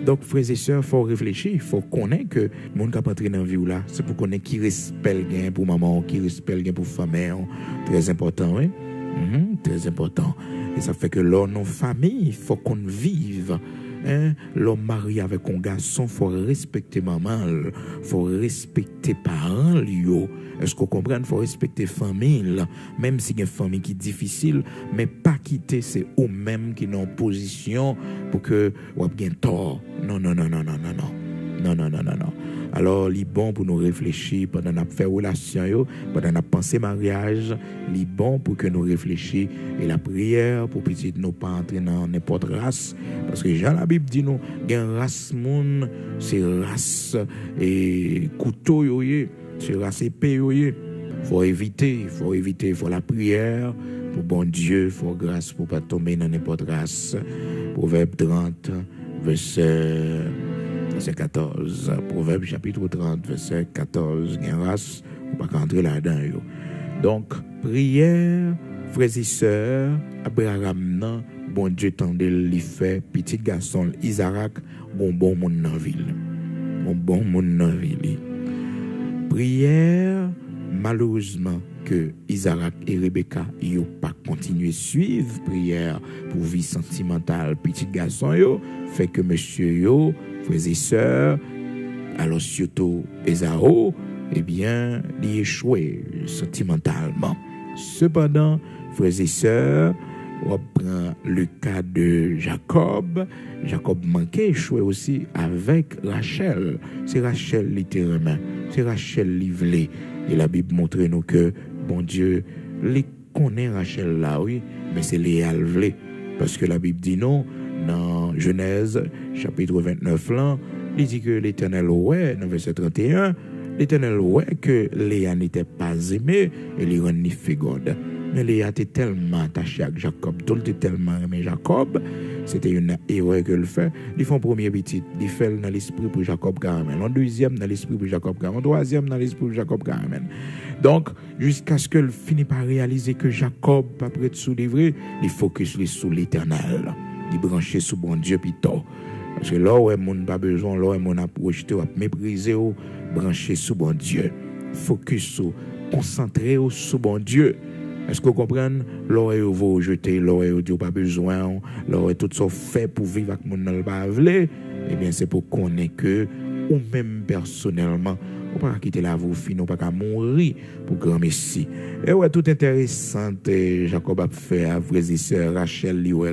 Donc frères et sœurs faut réfléchir, faut connaître que monde qui entrer dans vie là c'est pour connaître qui respect gain pour maman qui respect gain pour femme très important oui très important et ça fait que là nos familles faut qu'on vive l'homme marié avec un garçon faut respecter maman faut respecter parents yo. Est-ce qu'on comprend faut respecter famille même si une famille qui est difficile mais pas quitter c'est eux même qui sont en position pour que ou bien tort non alors il bon pour nous réfléchir pendant n'a faire relation yo pendant n'a penser mariage il bon pour que nous réfléchir et la prière pour petit nous pas entrer dans n'importe race parce que Jean la Bible dit nous gain race monde c'est race et couteau yo c'est race épée yo faut éviter la prière pour bon Dieu, faut grâce pour pas tomber dans n'importe race. Proverbe 30, verset 14. Proverbe chapitre 30, verset 14. Il y a une race, on va pas rentrer là-dedans. Yo. Donc, prière, frères et sœurs, Abraham, non, bon Dieu tendait lui fait, petit garçon, Isaac, bon monde dans la ville. Bon monde dans la ville. Prière, malheureusement, que Isaac et Rebecca n'ont pas continué à suivre prière pour vie sentimentale petit garçon yo fait que monsieur yo frères et sœurs alors surtout Esau eh bien il échoué sentimentalement. Cependant frères et sœurs on prend le cas de Jacob manquait échoué aussi avec Rachel. C'est Rachel littéralement, c'est Rachel livrée. Et la Bible montre nous que bon Dieu les connaît Rachel là oui, mais c'est Léa le vle parce que la Bible dit non dans Genèse chapitre 29 là, il dit que l'Éternel ouais dans verset 31, l'Éternel ouais que Léa n'était pas aimée et lui rend fégode. Mais Léa était tellement attachée à Jacob, tout était tellement aimé Jacob, c'était une erreur que le fait. Ils font premier petit, ils font dans l'esprit pour Jacob Carmen, en deuxième dans l'esprit pour Jacob Carmen, en troisième dans l'esprit pour Jacob Carmen. Donc, jusqu'à ce qu'il finisse par réaliser que Jacob pas prêt de sous-livrer, il focus sur l'Éternel, il branché sur bon Dieu plutôt. Parce que là où est mon pas besoin, là où est mon approche, ou mépriser ou branché sur bon Dieu. Focus sur, concentré sur bon Dieu. Est-ce que vous comprenez? Là où vous jeter, là où vous pas besoin, là où tout ça fait pour vivre avec mon dans pas vle, eh bien c'est pour connaître que ou même personnellement, on pas quitter la vie fin, on pas mourir pour grand Messie. Et ouais tout intéressant Jacob a fait à frères et sœurs Rachel liwe,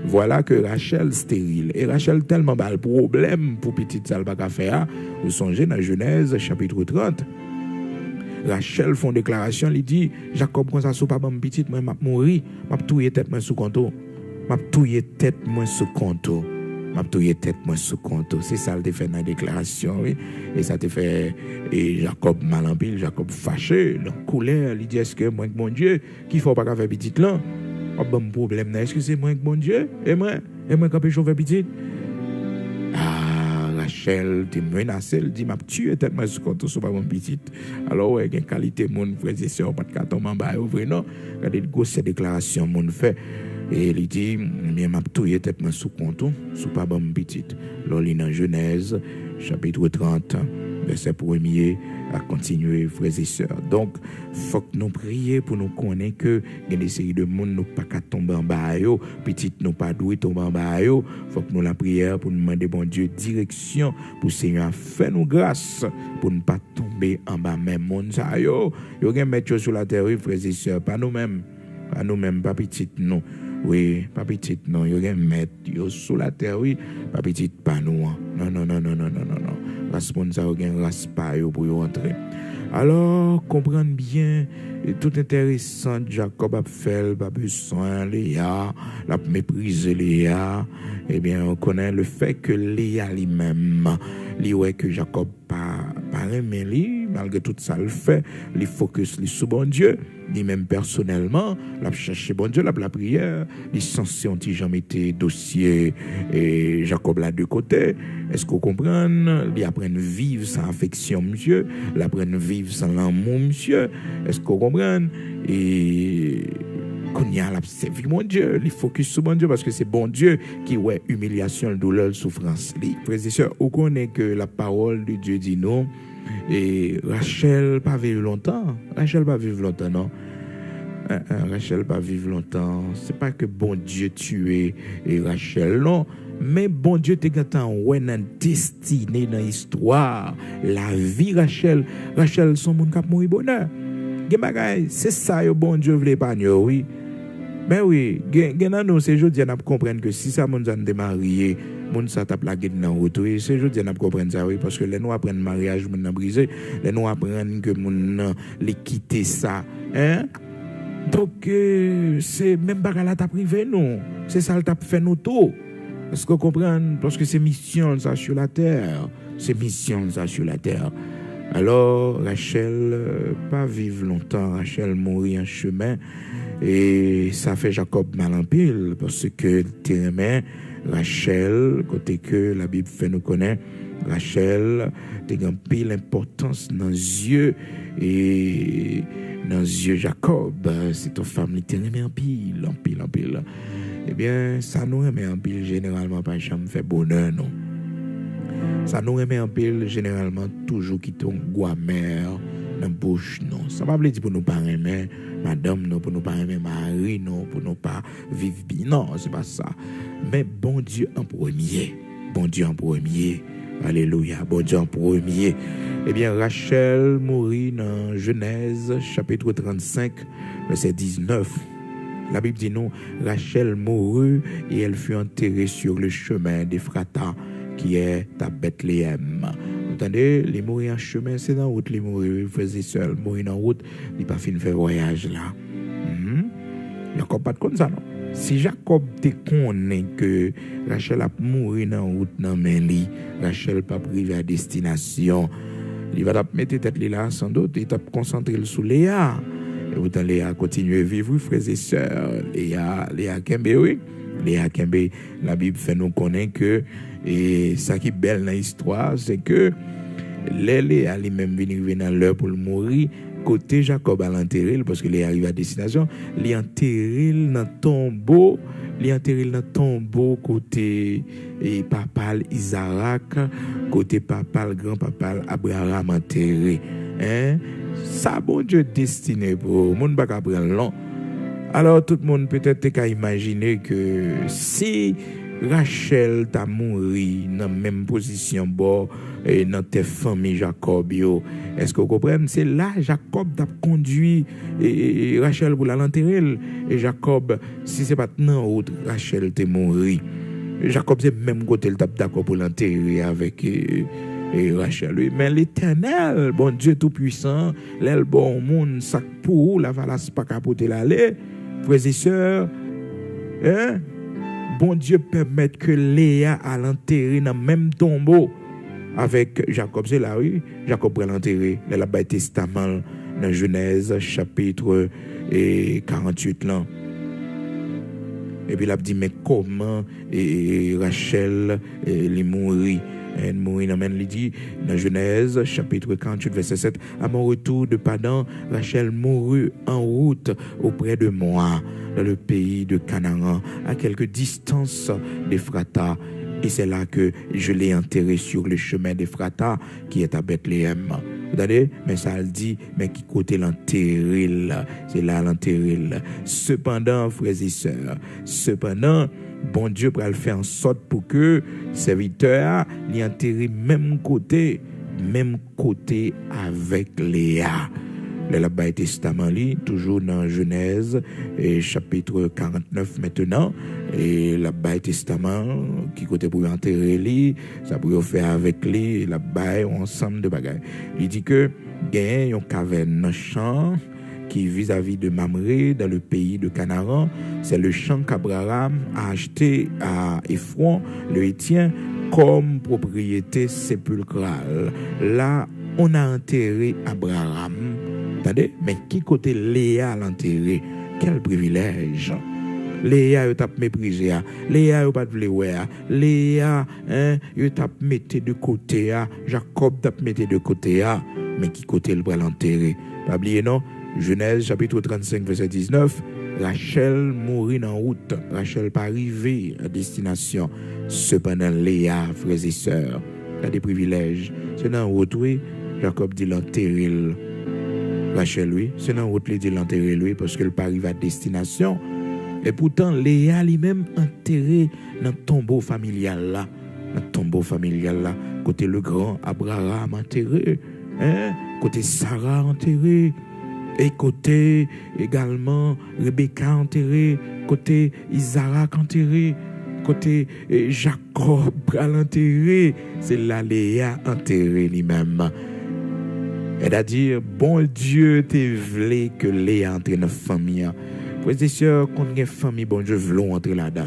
voilà que Rachel stérile et Rachel tellement bas le problème pour petite salle pas faire. Vous songez dans Genèse chapitre 30. Rachel font déclaration, il dit Jacob quand ça sou pas bon petite moi m'a mourir, m'a touyer tête moi sous compte. M'a touyer tête moi sous compte. M'a touyer tête moi sous compte. C'est ça le fait dans la déclaration oui. Et ça te fait et Jacob mal en pile, Jacob fâché, dans colère, il dit est-ce que moi mon Dieu qui faut pas faire petite là? Pas bon problème est-ce que c'est moi mon Dieu et moi quand je faire petite? Rachel te menacé, elle dit m'a tué tête moi sous compte sous pas mon petite. Alors ouais, une qualité mon frère et sœur pas de carton en bas vrai non. Regardez grosse déclaration mon fait et il dit bien m'a tué tête moi sous compte sous pas mon petite. Là dans Genèse chapitre 30 verset 1er à continuer frères et sœurs. Donc faut que nous prier pour nous connaître que il y a des séries de monde nous pas tomber en bas yo, petite nous pas doué tomber en bas yo. Faut que nous la prière pour nous demander bon Dieu direction pour Seigneur faire nous grâce pour ne pas tomber en bas même monde ça yo. Yo gen mettre sur la terre frères et sœurs, pas nous-mêmes, pas petite non. Oui, pas petite non, yo gen mettre yo sur la terre oui, pas petite pas nous. Non. Raspon ça gen raspa yo pour yo entrer. Alors, comprendre bien, tout intéressant, Jacob a fait, pas besoin, Léa, l'a méprisé Léa. Eh bien, on connaît le fait que Léa lui-même, lui ouais que Jacob pas aimé lui, malgré tout ça le fait, il focus sur bon Dieu, lui-même personnellement, l'a cherché bon Dieu, la prière, il censé on ti jamais été dossier et Jacob là de côté. Est-ce qu'on comprend? Il apprend à vivre sans affection, monsieur, il apprend à vivre sans l'amour, monsieur. Est-ce qu'on comprend? Et qu'on y a la servi mon Dieu, il focus sur bon Dieu parce que c'est bon Dieu qui ouais humiliation, douleur, souffrance. Frères et sœurs, on connaît que la parole de Dieu dit non. Et Rachel pas vivre longtemps. Non. Rachel pas vivre longtemps. C'est pas que bon Dieu tué et Rachel non. Mais bon Dieu te gâtant ouais dans destiné dans histoire la vie Rachel son monde cap mourir bonheur. C'est ça yo bon Dieu vle pas oui. Ben oui, gen nous c'est jodi on comprendre que si ça moun zan de marié, moun ça t'a plagué dans retour, c'est jodi on comprendre ça oui parce que les nous apprendre mariage moun nan brisé, les nous apprendre que moun les quitter ça, hein? Donc c'est même bagarre là t'a privé non. C'est ça le t'a fait nous tout. Est-ce que vous comprenez? Parce que c'est mission ça sur la terre. Alors, Rachel, pas vivre longtemps. Rachel mourit en chemin. Et ça fait Jacob mal en pile, parce que t'aimais Rachel, côté que la Bible fait nous connaître, Rachel, t'as une pile importance dans les yeux et dans les yeux Jacob. C'est ton femme qui t'aimait en pile. Eh bien, ça nous aimait en pile généralement pas jamais fait bonheur, non. Ça nous aimait en pile généralement toujours qui tombe guamère dans la bouche, non. Ça va pas dire pour nous pas aimer madame, non, pour nous pas aimer mari, non, pour nous pas vivre bien, non, c'est pas ça. Mais bon Dieu en premier. Alléluia, bon Dieu en premier. Eh bien, Rachel mourit dans Genèse, chapitre 35, verset 19. La Bible dit non, Rachel mourut et elle fut enterrée sur le chemin d'Ephrata, qui est à Bethléem. Vous entendez, les mourir en chemin, c'est dans la route, les mourir, ils faisaient seul, mourir en route, ils n'ont pas fini de faire voyage là. Jacob pas de comme ça, non? Si Jacob te connaît que Rachel a mouru dans la route, dans Meli, Rachel pas privé à destination, il va mettre tête là sans doute, il t'a concentré sur Léa. Et vous allez Léa continuer à vivre, frères et sœurs. Léa Kembe, oui. Léa Kembe, la Bible fait nous connaître que, et ça qui est belle dans l'histoire, c'est que Léa lui-même vient dans l'heure pour mourir. Côté Jacob à l'enterrer, parce qu'il arrive à destination, il enterré dans le tombeau côté et papa Isaac, côté papa grand-papa Abraham enterré. Ça bon Dieu destiné pour monde pas prendre long. Alors tout le monde peut-être qu'à imaginer que si Rachel t'a mouru dans la même position et dans tes familles Jacob, est-ce que vous comprenez? C'est là Jacob t'a conduit et Rachel pour l'enterrer. Et Jacob, si c'est pas dans autre, Rachel t'est mouru. Jacob c'est même côté le tape d'accord pour l'enterrer avec et Rachel. Mais l'Éternel, bon Dieu tout-puissant, l'el bon monde, sac pour la valasse pas capoter l'aller, frères et sœurs, bon Dieu permet que Léa a l'enterré dans le même tombeau avec Jacob. C'est là, oui. Jacob a l'enterré. Elle a bâti testament dans Genèse, chapitre 48. Là. Et puis il a dit, mais comment Rachel est mourie? Elle mourit dans il dit dans Genèse chapitre 48 verset 7, à mon retour de Padan, Rachel mourut en route auprès de moi dans le pays de Canaan, à quelque distance d'Ephrata, et c'est là que je l'ai enterré sur le chemin d'Ephrata qui est à Bethléem. Vous voyez, mais ça le dit, mais qui côté l'enterrer, c'est là l'enterrer. Cependant, frères et sœurs, bon Dieu pour le faire en sorte pour que serviteur l'y enterré même côté avec Léa. Le Bail Testament toujours dans Genèse chapitre 49 maintenant, et le Bail Testament qui côté pour enterrer lui, ça pour faire avec lui, la bail ensemble de bagages. Il dit que gagne une caverne dans champ qui vis-à-vis de Mamré dans le pays de Canaan, c'est le champ qu'Abraham a acheté à Ephron, le Hétien, comme propriété sépulcrale. Là, on a enterré Abraham. Attendez, mais qui côté Léa l'enterré? Quel privilège! Léa, il t'a méprisé. Léa, il pas de voir. Léa, il t'a mis de côté. Jacob t'a mis de côté. Mais qui côté le bras l'enterré? Pas oublier, non? Genèse, chapitre 35, verset 19. Rachel mourit en route. Rachel pas arrivée à destination. Cependant, Léa, frères et sœurs, a des privilèges. C'est dans la route, oui. Jacob dit l'enterrer. Rachel, oui. C'est dans la route, il dit l'enterrer, lui, parce qu'elle pas arrivée à destination. Et pourtant, Léa lui-même enterré dans le tombeau familial là. Dans le tombeau familial là. Côté le grand Abraham enterré. Côté Sarah enterré. Et côté également Rebecca enterré. Côté Isaac enterré. Côté Jacob enterré. C'est là Léa enterré lui-même. Elle a dit, bon Dieu t'es voulu que Léa entre dans la famille. Frères et sœurs, quand il y a une famille, bon Dieu veut entrer là-dedans.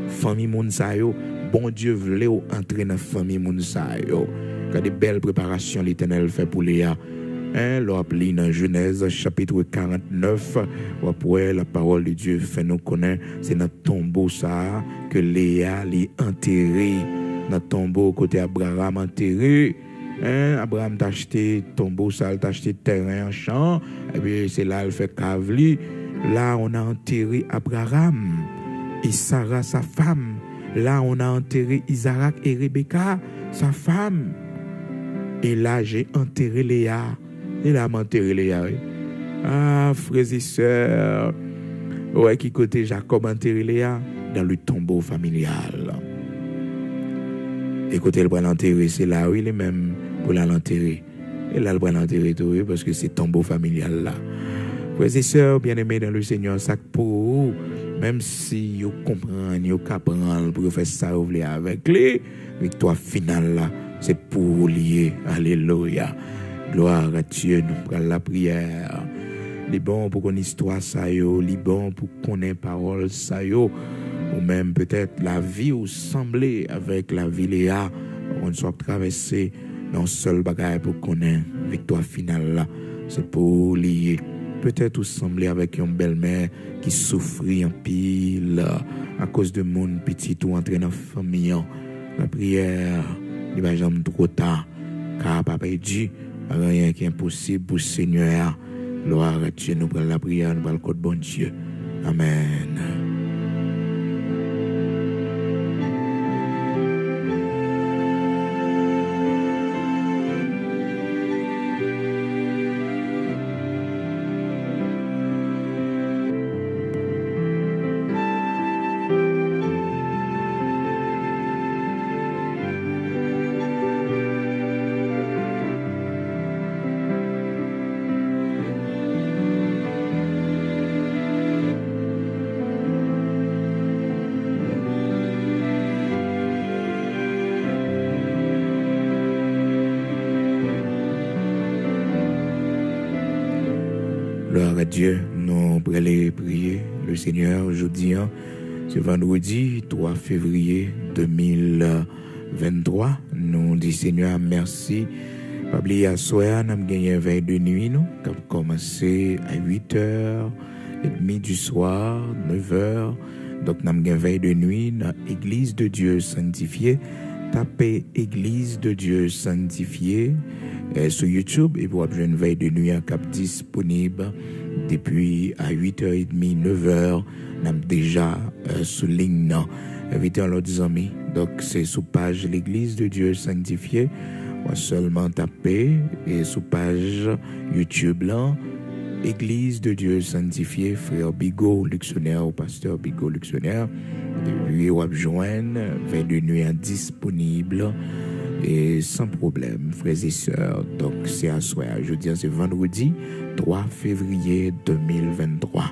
Famille Mounsayo, bon Dieu veut entrer dans la famille Mounsayo. Quand des belles préparations l'Éternel fait pour Léa. L'on dans Genèse chapitre 49, après la parole de Dieu fait nous connaître, c'est dans tombeau ça que Léa l'est enterré, dans tombeau côté Abraham enterré. Abraham t'a acheté tombeau ça, t'a acheté terrain en champ, et puis c'est là il fait caveli. Là on a enterré Abraham et Sarah sa femme. Là on a enterré Isaac et Rebecca sa femme. Et là j'ai enterré Léa. Et là m'a enterré Léa. Oui. Ah frères et sœurs, ouais qui côté Jacob enterré Léa dans le tombeau familial. Et côté le bras l'enterrer, c'est là où il est même pour l'enterrer. Et là le bras l'enterrer tout parce que c'est tombeau familial là. Frères et sœurs bien-aimés dans le Seigneur, ça pour même si vous comprenez, vous comprenez pour faire ça vous voulez avec les victoire finale là, c'est pour lier. Alléluia. Gloire à Dieu, nous prenons la prière. Les bons pour qu'on histoire ça yo, les bons pour qu'on ait parole ça yo. Ou même peut-être la vie ou sembler avec la vie Léa, on soit traversé dans seul bagage pour connaître victoire finale là, c'est pour lier. Peut-être ou sembler avec une belle-mère qui souffrit en pile à cause de mon petit ou entrer dans la famille. La prière, il va jamais trop tard, car papa dit rien qui est impossible pour le Seigneur. Gloire à Dieu, nous prenons la prière, nous prenons le code bon Dieu. Amen. Gloire à Dieu, nous pourrons prier le Seigneur aujourd'hui, ce vendredi 3 février 2023. Nous disons Seigneur merci. Pas oublier à soir, nous avons gagné 22 nuits, nous avons commencé à 8h30 du soir, 9h. Donc nous avons gagné 22 nuits dans l'église de Dieu sanctifiée. Tapez Église de Dieu sanctifiée sur YouTube et vous avez une veille de nuit cap disponible depuis à 8h30, 9h. Nous avons déjà sous ligne. Invitez l'autre amis. Donc c'est sous page l'Église de Dieu sanctifiée. On va seulement taper et sous page YouTube là. Église de Dieu sanctifiée, frère Bigot Luxonnaire ou pasteur Bigot Luxonnaire. Lui, on va joindre 22 nuits disponibles et sans problème, frères et sœurs. Donc, c'est à soir. Je veux dire, c'est vendredi 3 février 2023.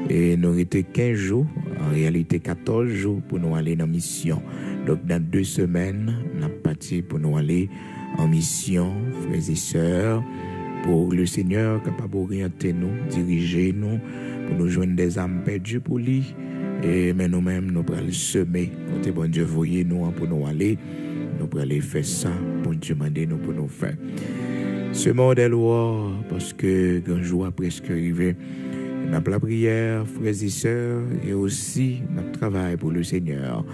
Et nous avons 15 jours, en réalité 14 jours pour nous aller en mission. Donc, dans 2 semaines, nous sommes partis pour nous aller en mission, frères et sœurs. Pour le Seigneur capable d'orienter nous, diriger nous, pour nous joindre des âmes perdues pour lui. Et mais nous-mêmes, nous pourrons le semer. Quand bon Dieu voyez nous pour nous aller, nous pourrons aller faire ça. Bon Dieu mandez nous pour nous faire. Ce modèle parce que quand jour a presque arrivé, nous avons la prière, frères et sœurs, et aussi notre travail pour le Seigneur.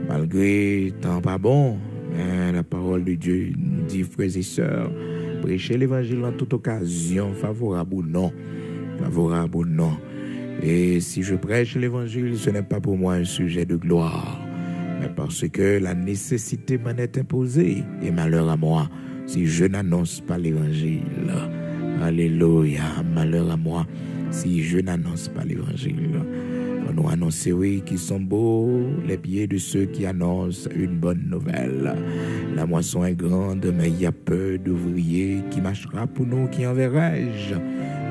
Malgré temps pas bon, mais la parole de Dieu nous dit, frères et sœurs, prêcher l'évangile en toute occasion, favorable ou non. Favorable ou non. Et si je prêche l'évangile, ce n'est pas pour moi un sujet de gloire, mais parce que la nécessité m'en est imposée. Et malheur à moi, si je n'annonce pas l'évangile. Alléluia, malheur à moi, si je n'annonce pas l'évangile. On nous annonce, oui, qui sont beaux les pieds de ceux qui annoncent une bonne nouvelle. La moisson est grande, mais il y a peu d'ouvriers. Qui marchera pour nous, qui enverrai-je?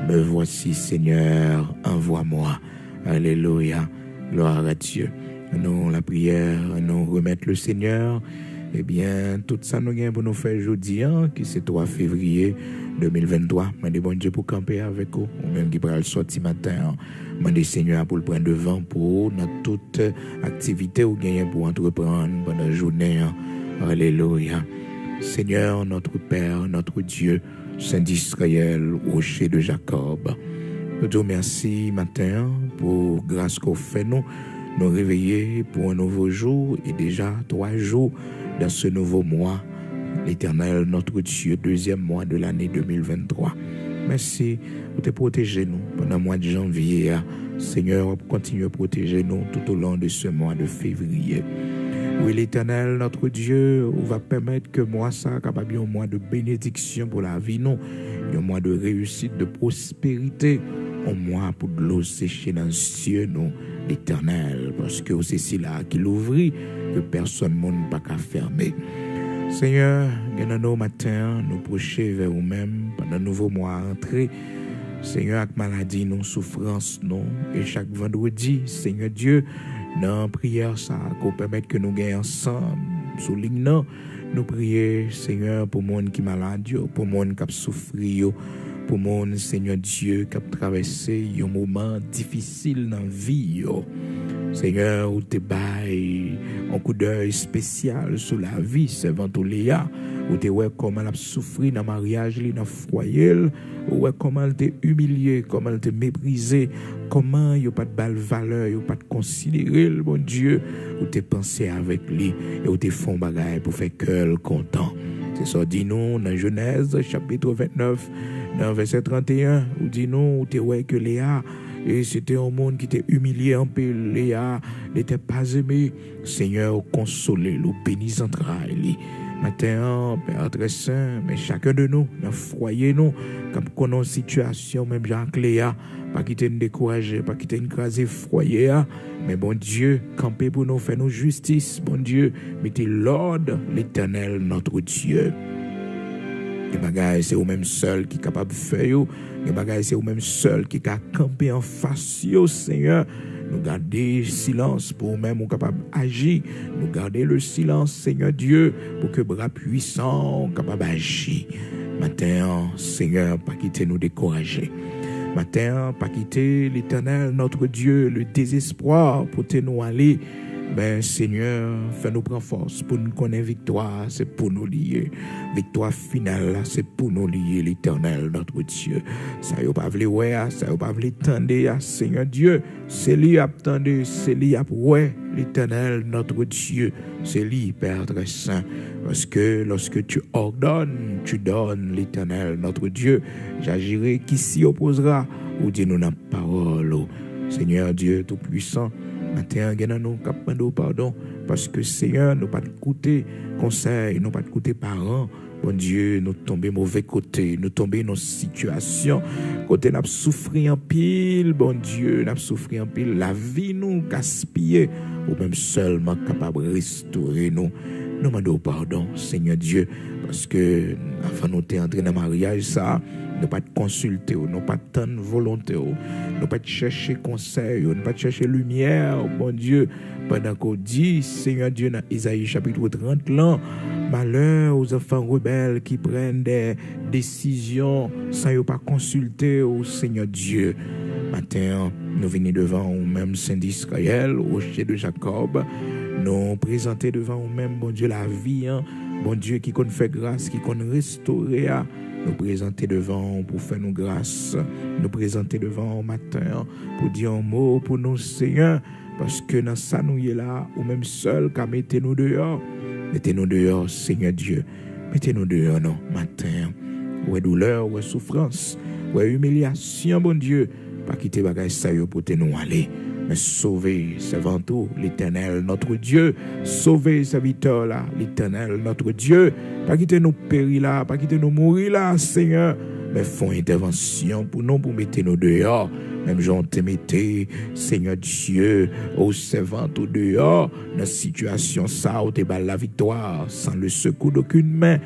Me voici, Seigneur, envoie-moi. Alléluia, gloire à Dieu. Nous, la prière, nous remettre le Seigneur. Eh bien, tout ça nous gagne pour nous faire aujourd'hui, qui c'est 3 février 2023. Je demande bon Dieu pour camper avec vous, ou même qui pourra le sortir matin. Je demande Seigneur pour le prendre devant pour dans toute activité ou gagne pour entreprendre pendant la journée. Alléluia. Seigneur, notre Père, notre Dieu, Saint d'Israël, rocher de Jacob. Nous te remercions matin pour grâce qu'on fait nous réveiller pour un nouveau jour et déjà 3 jours dans ce nouveau mois. L'Éternel, notre Dieu, 2e mois de l'année 2023. Merci pour te protéger nous pendant le mois de janvier. Seigneur, continue à protéger nous tout au long de ce mois de février. Oui, l'Éternel, notre Dieu, va permettre que moi, ça, capable un mois de bénédiction pour la vie, non, un mois de réussite, de prospérité, un mois pour de l'eau sécher dans les cieux, non, l'Éternel, parce que c'est là qu'il ouvrit, que personne ne peut pas fermer. Seigneur, dans nos matins, nous procher vers nous-mêmes pendant le nouveau mois entré. Seigneur, avec maladie, non, souffrance, non, et chaque vendredi, Seigneur Dieu, dans prière, ça, qu'on permette que nous gagnions ensemble, sous ligne, nous prions, Seigneur, pour le monde qui est malade, pour le monde qui a souffert, pour le monde, Seigneur Dieu, qui a traversé un moment difficile dans la vie. Seigneur, où tu bailles un coup d'œil spécial sur la vie, c'est Léa, où tu vois comment elle a souffert dans le mariage, dans le foyer, où comment elle t'a humilié, comment elle t'a méprisé, comment il n'y a pas de belle valeur, il n'y a pas de considérer, bon Dieu, où tu pensé avec lui et où tu font bagaille pour faire cœur content. C'est ça, dis-nous dans Genèse, chapitre 29, dans verset 31, où dis-nous, où tu vois que Léa, et c'était un monde qui était humilié un peu. Léa n'était pas aimé. Seigneur, consolez, le bénis entrailles. Matin, Père très saint, mais chacun de nous, dans le foyer, nous, comme qu'on a une situation, même Jacques Léa, pas quitter nous décourager, pas quitter nous craser foyer, mais bon Dieu, camper pour nous, faire nous justice, bon Dieu, mettez l'ordre, l'Éternel, notre Dieu. Les bagailles, c'est vous-même seul qui est capable de faire. Les bagailles, c'est vous-même seul qui est capable de camper en face, Seigneur. Nous garder silence pour nous-mêmes, nous capable d'agir. Nous garder le silence, Seigneur Dieu, pour que bras puissants capable d'agir. Matin, Seigneur, pas quitter nous décourager. Matin, pas quitter l'Éternel, notre Dieu, le désespoir pour te nous aller. Ben Seigneur, fais-nous prendre force pour nous connaître victoire, c'est pour nous lier. Victoire finale, c'est pour nous lier l'Éternel, notre Dieu. Ça y est pas voulu ouais, ça y est pas voulu tendre, Seigneur Dieu. C'est lui attendre, c'est lui ouais, l'Éternel, notre Dieu. C'est lui, Père très saint. Parce que lorsque tu ordonnes, tu donnes, l'Éternel, notre Dieu. J'agirai qui s'y opposera, ou dis-nous la parole. Seigneur Dieu Tout-Puissant, matin, nous capons pardon, parce que Seigneur, nous pas de côté conseil, nous pas de côté parents. Bon Dieu, nous tombons mauvais côté, nous tombons dans situation, côté nous souffrir en pile, bon Dieu, nous souffrir en pile, la vie nous gaspiller, ou même seulement capable de restaurer nous. Nous demandons pardon, Seigneur Dieu, parce que avant nous d'entrer dans le mariage, ça, nous pas de consulter, nous pas de temps de volonté, nous pas de chercher conseil, nous pas de chercher lumière, bon Dieu, pendant qu'on dit, Seigneur Dieu, dans Isaïe chapitre 30, là, malheur aux enfants rebelles qui prennent des décisions sans pas consulter au Seigneur Dieu. Matin, nous venons devant nous-mêmes, Saint d'Israël, rocher de Jacob, nous présenter devant nous-mêmes, bon Dieu, la vie, bon Dieu qui qu'on fait grâce, qui qu'on restaurer, nous présenter devant pour faire nous grâce, nous présenter devant au matin pour dire un mot pour nous, Seigneur, parce que dans ça nous y est là, ou même seul, car mettez-nous dehors, Seigneur Dieu, mettez-nous dehors, non, matin, ou douleur, ou souffrance, ou humiliation, bon Dieu, pas quitter bagage ça pour te nous aller. Mais sauvez tout, l'Éternel, notre Dieu. Sauvez serviteur là, l'Éternel, notre Dieu. Pas quitter nous périr là, pas quitter nous mourir là, Seigneur. Mais font intervention pour nous, pour mettre nous dehors. Même Jean te mettez, Seigneur Dieu, au servant au dehors. Dans la situation ça, où te bat la victoire, sans le secours d'aucune main.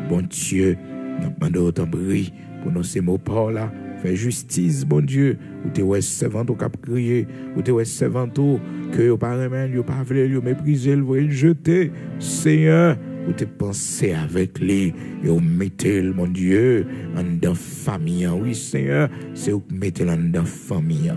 Bon Dieu, nous demandons autant prie pour nous ces mots par là. Fais justice, bon Dieu, ou t'es ouais servant au cap crier, ou t'es ouais servant au que yo pas remen, yo pas vle, yo mépriser, le jeter, Seigneur, ou t'es pensé avec lui, yo mettez mon Dieu en famille. Oui, Seigneur, c'est où mettez dans la famille.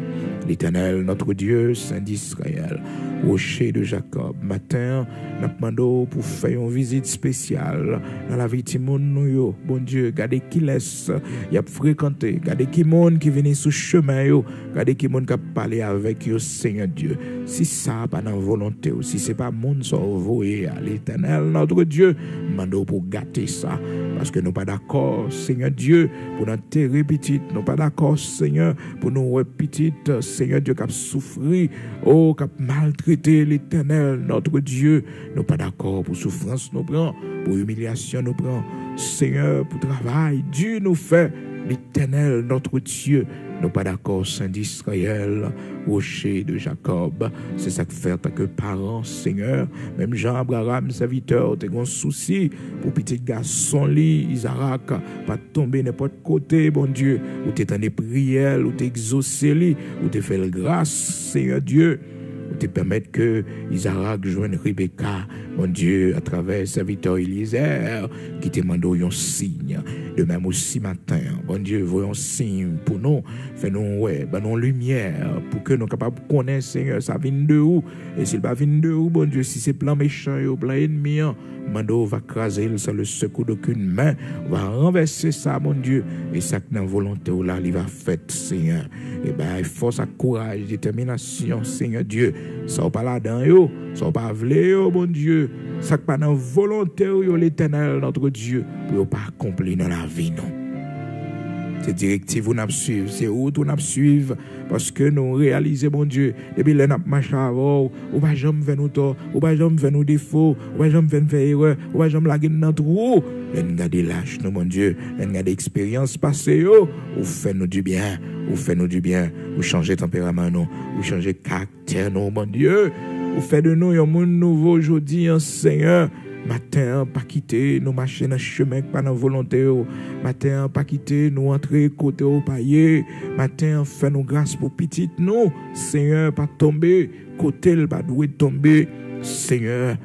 L'Éternel, notre Dieu, Saint d'Israël, rocher de Jacob, matin, nous demandons pour faire une visite spéciale dans la vie de nous. Bon Dieu, gardez qui laisse, y a fréquenté, gardez qui monde qui vient sous chemin, gardez qui monde qui a parlé avec eux, Seigneur Dieu. Si ça pas dans volonté, si c'est pas monde qui envoyé à l'Éternel, notre Dieu, demandons pour gâter ça. Parce que nous pas d'accord, Seigneur Dieu, pour enterrer petite, nous pas d'accord, Seigneur, pour nous petite, Seigneur Dieu, qui a souffert, qui a maltraité l'Éternel, notre Dieu, nous pas d'accord pour souffrance, nous prenons, pour humiliation, nous prenons, Seigneur, pour travail, Dieu nous fait, l'Éternel, notre Dieu, nous pas d'accord, Saint d'Israël, rocher de Jacob. C'est ça que fait en tant que parents, Seigneur. Même Jean Abraham, serviteur, t'es un souci pour petit garçon li, Isaac, pas tomber n'importe côté, bon Dieu, ou t'es en prière, ou t'es exaucé li, ou t'es fait grâce, Seigneur Dieu. Te permettre que Isaac joigne Rebecca, mon Dieu, à travers serviteur Élisée, qui te demande un signe. De même aussi matin, bon Dieu, voyons un signe pour nous, fais-nous ouais, nous lumière, pour que nous capables de connaître, Seigneur, ça vient de où, et s'il va venir de où, bon Dieu, si c'est plan méchant ou plan ennemi, Mando va craser sans le secours d'aucune main, va renverser ça, mon Dieu, et ça que dans volonté ou là, il va faire, Seigneur. Et ben, force à courage, détermination, Seigneur Dieu. Ça pas là-dedans, yo, ça pas vle, yo, bon Dieu. Ça pas dans volonté, yo, l'Éternel, notre Dieu, pour pas accomplir dans la vie, non. C'est directive où nous suivre, c'est où nous suivre, parce que nous réalisons, mon Dieu, depuis le nous marche avant, ou pas jamais faire nous tort, ou pas jamais faire nous défauts, ou pas jamais faire erreur, ou pas jamais laguer dans trou. Nous garder lâche, nous, mon Dieu, nous garder expérience passée, ou fait nous du bien, ou fait nous du bien, ou changer tempérament, nous, ou changer caractère, nous, mon Dieu, ou fait de nous un monde nouveau aujourd'hui, Seigneur. Matin, pas quitter, nous marcher dans le chemin, pas dans la volonté. Matin, pas quitter, nous entrer côté au paillet. Matin, fait nous grâce pour petite, nous. Seigneur, pas tomber, côté, pas doué tomber. Seigneur,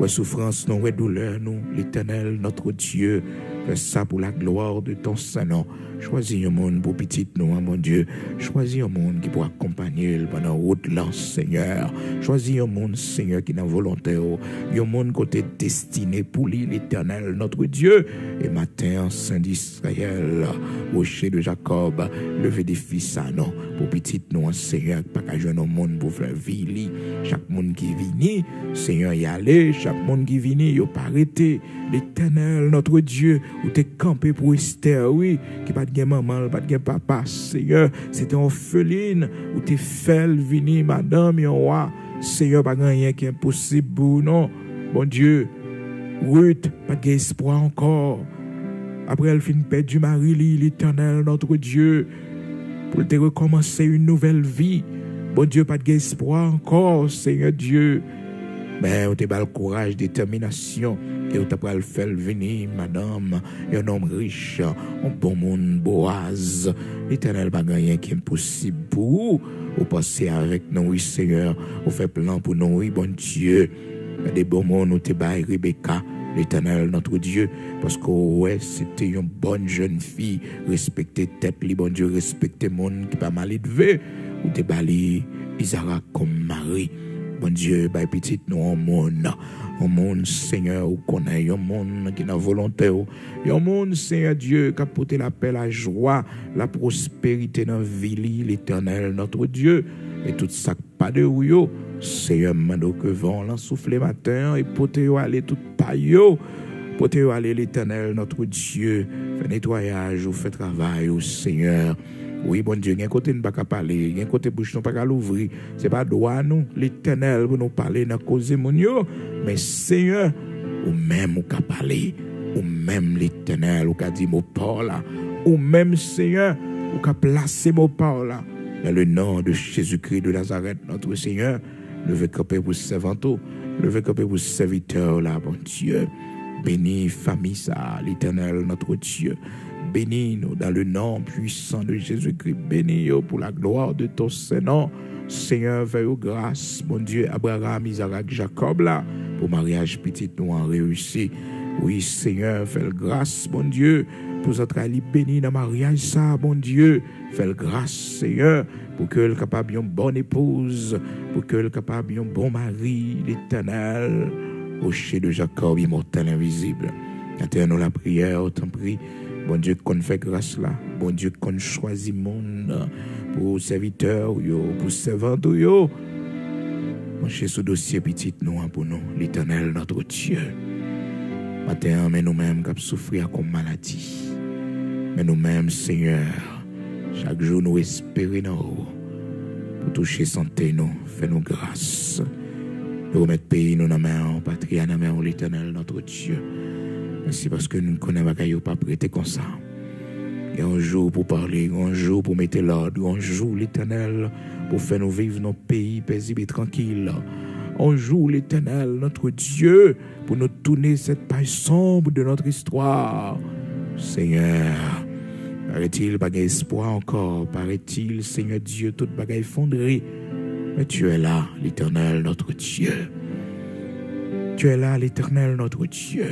ouais souffrance, non, ouais douleur, nous, l'Éternel, notre Dieu. Fais ça pour la gloire de ton Saint-Nom. Choisis un monde pour petit nous, mon Dieu. Choisis un monde qui pourra accompagner pendant route là, Seigneur. Choisis un monde, Seigneur, qui n'a volonté. Un monde côté destiné pour lui, l'Éternel, notre Dieu. Et matin, Saint d'Israël, rocher de Jacob, lever des fils à nous, pour petit nous, Seigneur, pas qu'à jouer un monde pour faire vie. Chaque monde qui vient, Seigneur, y aller. Chaque monde qui vient, y pas arrêter. L'Éternel, notre Dieu, où t'es campé pour Esther, oui, qui pas de maman, pas de papa, Seigneur, c'était orpheline, où t'es fait venir, madame, et roi, Seigneur, pas rien qui est impossible, non, bon Dieu, Ruth, pas d'espoir encore, après elle finit perdre du mari, l'Éternel, notre Dieu, pour te recommencer une nouvelle vie, bon Dieu, pas d'espoir encore, Seigneur Dieu, mais on te bat le courage, détermination, et on t'a pas le faire venir, madame, et un homme riche, un bon monde, Boaz. L'Éternel n'a rien qui est impossible pour vous. Vous passez avec nous, oui, Seigneur. Vous faites plan pour nous, oui, bon Dieu. Des bons mots, nous te bat Rebecca, l'Éternel, notre Dieu, parce que, ouais, c'était une bonne jeune fille, respectez tête, li, bon Dieu, respectez monde qui pas mal élevé, ou te bat Isaac comme mari. Bon Dieu, bah petit nous en monde, Seigneur, où connaît un monde qui n'a volonté, un monde, Seigneur Dieu, qui a porté la paix, la joie, la prospérité dans la vie, l'Éternel, notre Dieu, et tout ça, pas de rouillot, Seigneur, mando que vent, l'ensoufflé matin, et porté aller tout paillot, porté aller l'Éternel, notre Dieu, fait nettoyage, ou fait travail, au Seigneur. Oui, bon Dieu, il y a un côté nous pas parler, il y a un côté bouche nous pas l'ouvrir. C'est pas droit nous, l'Éternel pour nous parler dans cause monio, mais Seigneur, ou même ou ka parler, ou même l'Éternel ou ka dit mot parole là, ou même Seigneur, ou ka placer mot parole là. Dans le nom de Jésus-Christ de Nazareth, notre Seigneur, levez camper pour servanteau, levez camper pour serviteur là, bon Dieu. Bénis famille ça, l'Éternel, notre Dieu. Bénis-nous dans le nom puissant de Jésus-Christ. Bénis-nous pour la gloire de ton Saint-Nom. Seigneur, fais grâce, mon Dieu, Abraham, Isaac, Jacob, là, pour mariage petit nous en réussi. Oui, Seigneur, fais grâce, mon Dieu, pour notre Ali béni dans mariage ça, bon Dieu, fais grâce Seigneur pour que le capable une bonne épouse, pour que le capable un bon mari, l'Éternel, rocher de Jacob immortel invisible. Attends-nous la prière, t'en prie. Bon Dieu qu'on fait grâce là, bon Dieu qu'on choisit monde pour serviteur pour servant yo. Mon cher ce dossier petit nous pour nous, l'Éternel notre Dieu. Matin, mais nous-mêmes qui souffrir comme maladie. Mais nous-mêmes, Seigneur, chaque jour nous espérons pour toucher santé nous, fais-nous grâce. Nous remettre pays nous dans la main, patrie dans la main, l'Éternel notre Dieu. Merci parce que nous connaissons pas prêter comme ça. Il y a un jour pour parler, un jour pour mettre l'ordre, un jour l'Éternel pour faire nous vivre nos pays paisibles et tranquilles. Un jour l'Éternel, notre Dieu, pour nous tourner cette page sombre de notre histoire. Seigneur, paraît-il pas espoir encore, paraît-il, Seigneur Dieu, toute bagaille effondrée. Mais tu es là, l'Éternel, notre Dieu. Tu es là, l'Éternel, notre Dieu.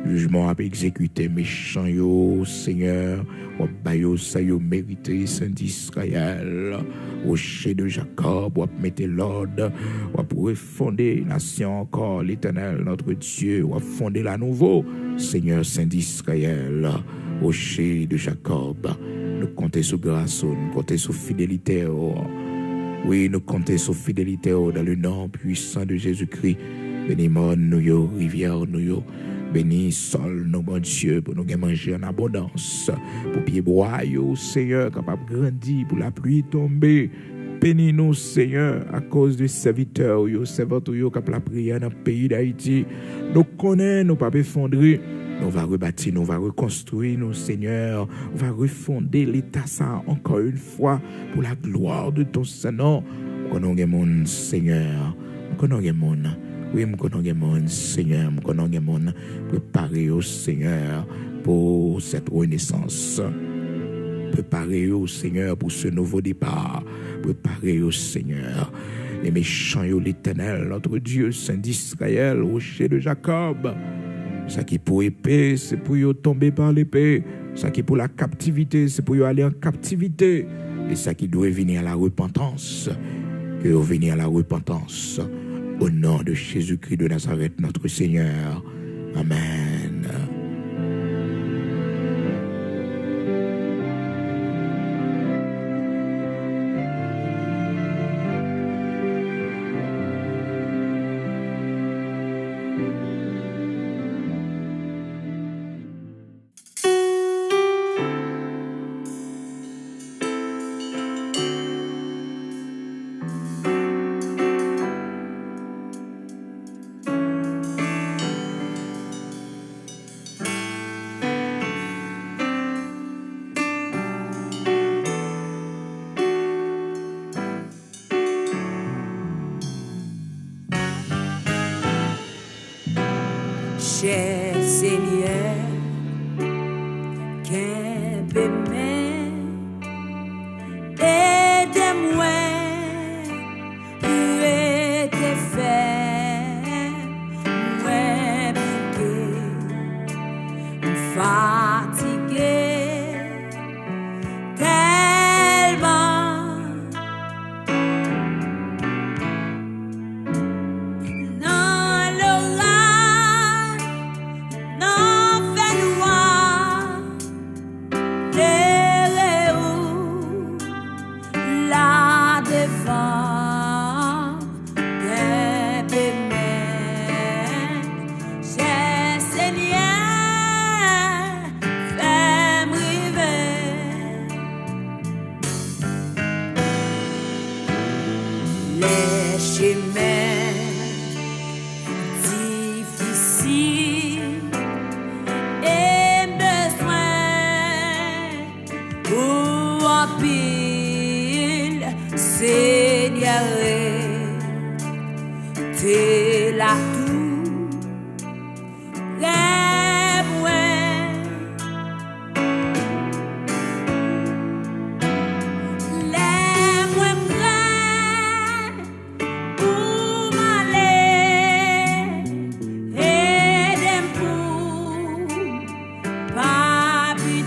Jugement a exécuté méchant yo, Seigneur, ou bayo sa yo mérité, Saint d'Israël, rocher de Jacob, ou mettre l'ordre, ou pour refonder nation encore, l'Éternel, notre Dieu, ou fonder la nouveau, Seigneur Saint d'Israël, rocher de Jacob. Nous comptons sur grâce, nous comptons sur fidélité. Oui, nous comptons sur fidélité dans le nom puissant de Jésus-Christ. Béni mon nous, rivière nous. Béni sol nos bon Dieu pour nous manger en abondance. Pour pied bois, Seigneur, capable de grandir, pour la pluie tomber. Bénis nous, Seigneur, à cause des serviteurs, servants, qui la prière dans le pays d'Haïti. Nous connaissons, nous pas effondrer. Nous va rebâtir, nous va reconstruire, nous, Seigneur. On va refonder l'État, ça, encore une fois, pour la gloire de ton Saint-Nom. Nous connaissons mon Seigneur. Nous connaissons mon oui, je connais mon Seigneur, je connais mon préparer au Seigneur pour cette renaissance. Préparer au Seigneur pour ce nouveau départ. Préparer au Seigneur. Les méchants, l'Éternel, notre Dieu, Saint d'Israël, rocher de Jacob. Ça qui pour épée, c'est pour tomber par l'épée. Ça qui pour la captivité, c'est pour aller en captivité. Et ça qui doit venir à la repentance. Que venir à la repentance. Au nom de Jésus-Christ de Nazareth, notre Seigneur. Amen. Cher Seigneur, qu'un peu aide-moi pour être fait, moi fatigué tellement. Les chemins difficiles et besoin pour en pile, Seigneur, t'es là tout, les moins. Papi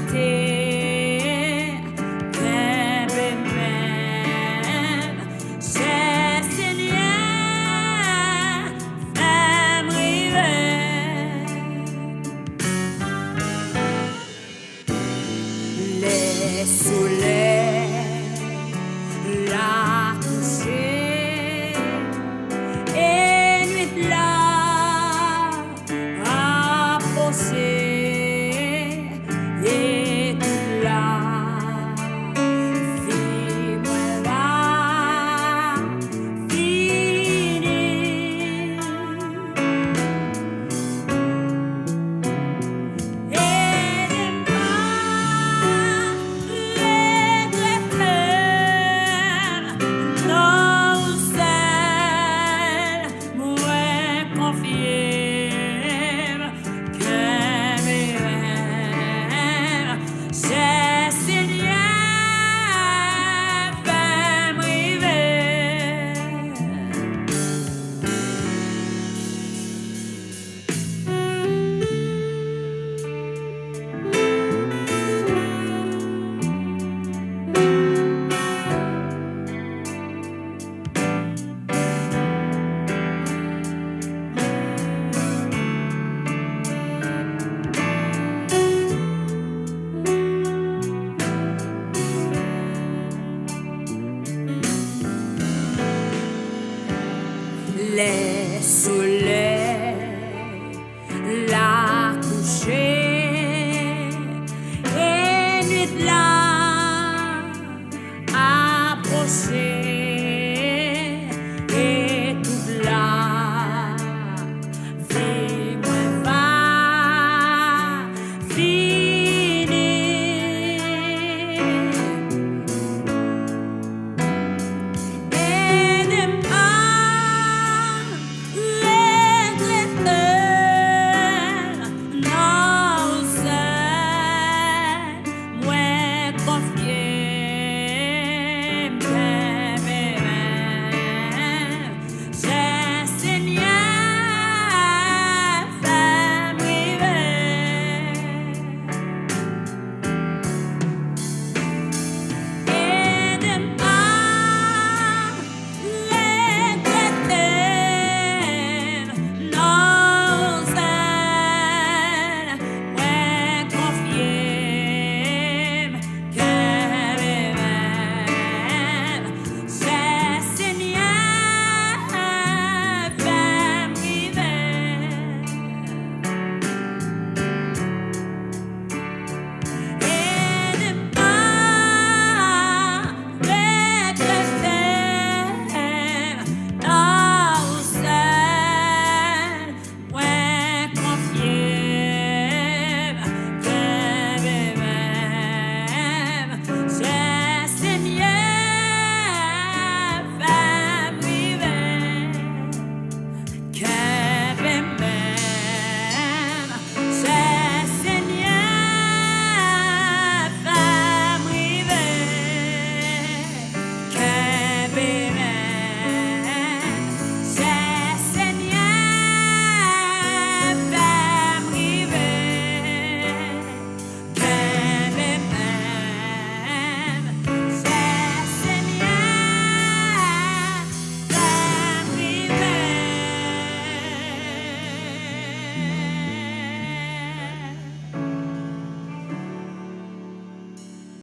soleil.